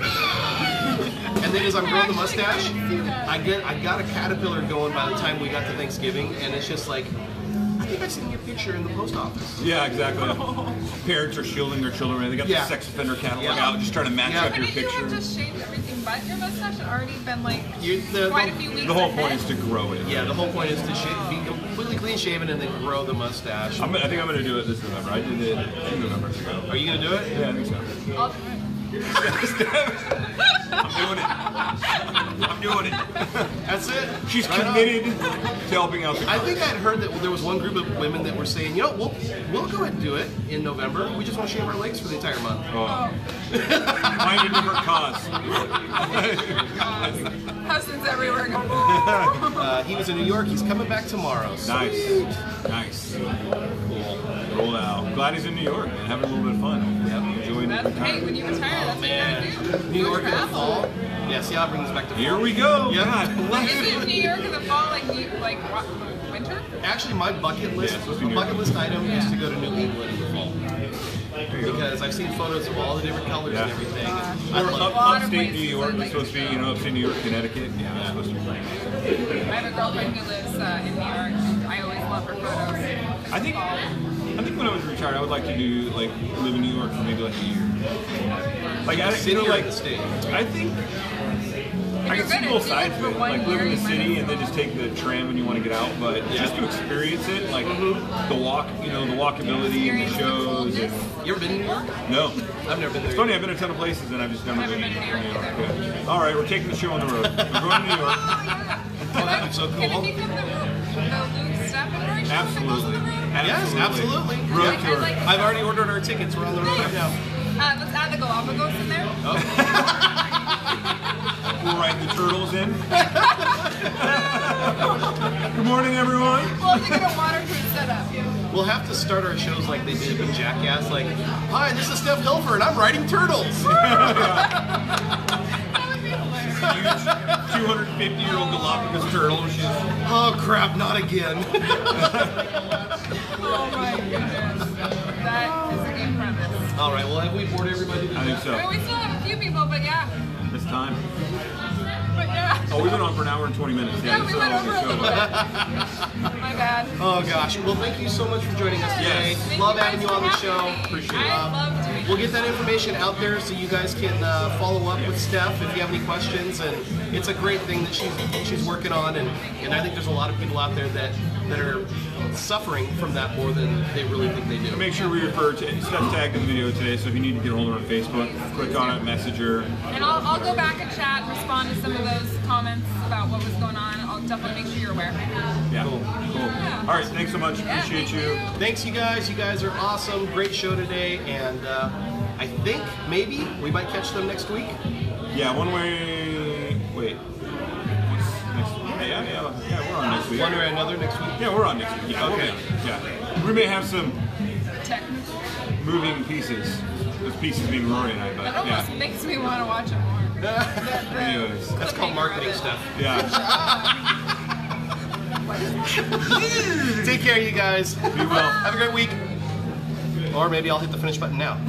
And then as I'm growing the mustache, I got a caterpillar going by the time we got to Thanksgiving, and it's just like, I think I seen your picture in the post office. Yeah, exactly. Parents are shielding their children. They got the sex offender catalog Yeah. out, just trying to match up your Couldn't you picture. have just shaved everything but your mustache and already been like The quite a few weeks The whole ahead? point is to grow it. Yeah, the whole point is to be completely clean shaven and then grow the mustache. I think I'm gonna do it this November. I did it 2 Novembers ago. Are you gonna do it? Yeah, I think so. I'll do it. I'm doing it. I'm doing it. That's it. She's Right on. committed to helping out the I cause. think I'd heard that there was one group of women that were saying, you know, we'll go ahead and do it in November. We just want to shave our legs for the entire month. Find a different cause. Husbands everywhere. He was in New York. He's coming back tomorrow. Nice. Nice. Cool. Roll out. Glad he's in New York, man. Having a little bit of fun. Yep. Enjoying the That's, hey, time. when you retire, that's what you gotta do. New York in the travel. fall. Yeah, see how it brings us back to fall. Here we go. Yep. God bless Is you. it New York in the fall, like what, winter? Actually, my bucket list, Yeah, it's supposed to be New York. bucket list item is Yeah. to go to New England in the fall. There you go. Because I've seen photos of all the different colors and Yeah. everything. Uh, I Or love lot of upstate New places York. are It's like- supposed to be, upstate New York, Connecticut. Yeah, it's supposed to be pretty amazing. I have a girlfriend who lives in New York. I always love her photos. I think when I was retired, I would like to do live in New York for maybe like a year. Like I city or the state. I think I you're can see gonna both do sides it of for it. one Like live in year, the you city might and then just take the tram when you want to get out, but just to experience it, like the walk, the walkability and the Experience the shows. coldness. You ever been to New York? No. I've never been there. It's funny, I've been a ton of places and I've just never Never been to been New to New York. York Yeah. All right, we're taking the show on the road. We're going to New York. Oh, that would be so Can it cool. become the Luke Steph and Rory show that goes on Absolutely. the road? Yes, absolutely. Road Yeah. tour. I'd like- I've already ordered our tickets. We're on the road right now. Let's add the Galapagos in there. We're riding the turtles in. Good morning, everyone. Well, they get a waterproof setup. We'll have to start our shows like they did with Jackass. Like, hi, this is Steph Hilfer, and I'm riding turtles. That would be hilarious. Huge 250-year-old Galapagos turtle. She's Oh crap, not again. Oh my goodness. That is a good premise. All right, well, have we bored everybody? I think I so. mean, we still have a few people, but yeah. It's time. But yeah. Oh, we've been on for an hour and 20 minutes. Yeah, we it's went long over a show, little but- bit. My bad. Oh gosh, well, thank you so much for joining us today. Yes. Thank Love you having guys you on the for show. having me. Appreciate I it. love doing We'll it. get that information out there so you guys can follow up with Steph if you have any questions. And it's a great thing that she's working on. And I think there's a lot of people out there that are suffering from that more than they really think they do. Make sure we refer to Steph tagged in the video today, so if you need to get a hold of her on Facebook, click on it, message her. And I'll go back and chat and respond to some of those comments about what was going on. I'll definitely make sure you're aware. Yeah. Cool. Cool. All right, thanks so much. Yeah, Appreciate thank you. Thanks, you guys. You guys are awesome. Great show today. And I think maybe we might catch them next week. Yeah, one way. Wait. What's next? Yeah, we're on next week. One or another next week. Yeah, we're on next week. Yeah, Okay. we'll be on. Yeah. We may have some Technical. moving pieces. Those pieces being Rory and I, but That almost yeah. makes me want to watch it more. Anyways. That's called marketing stuff. Yeah. Take care, you guys. Be well. Have a great week. Or maybe I'll hit the finish button now.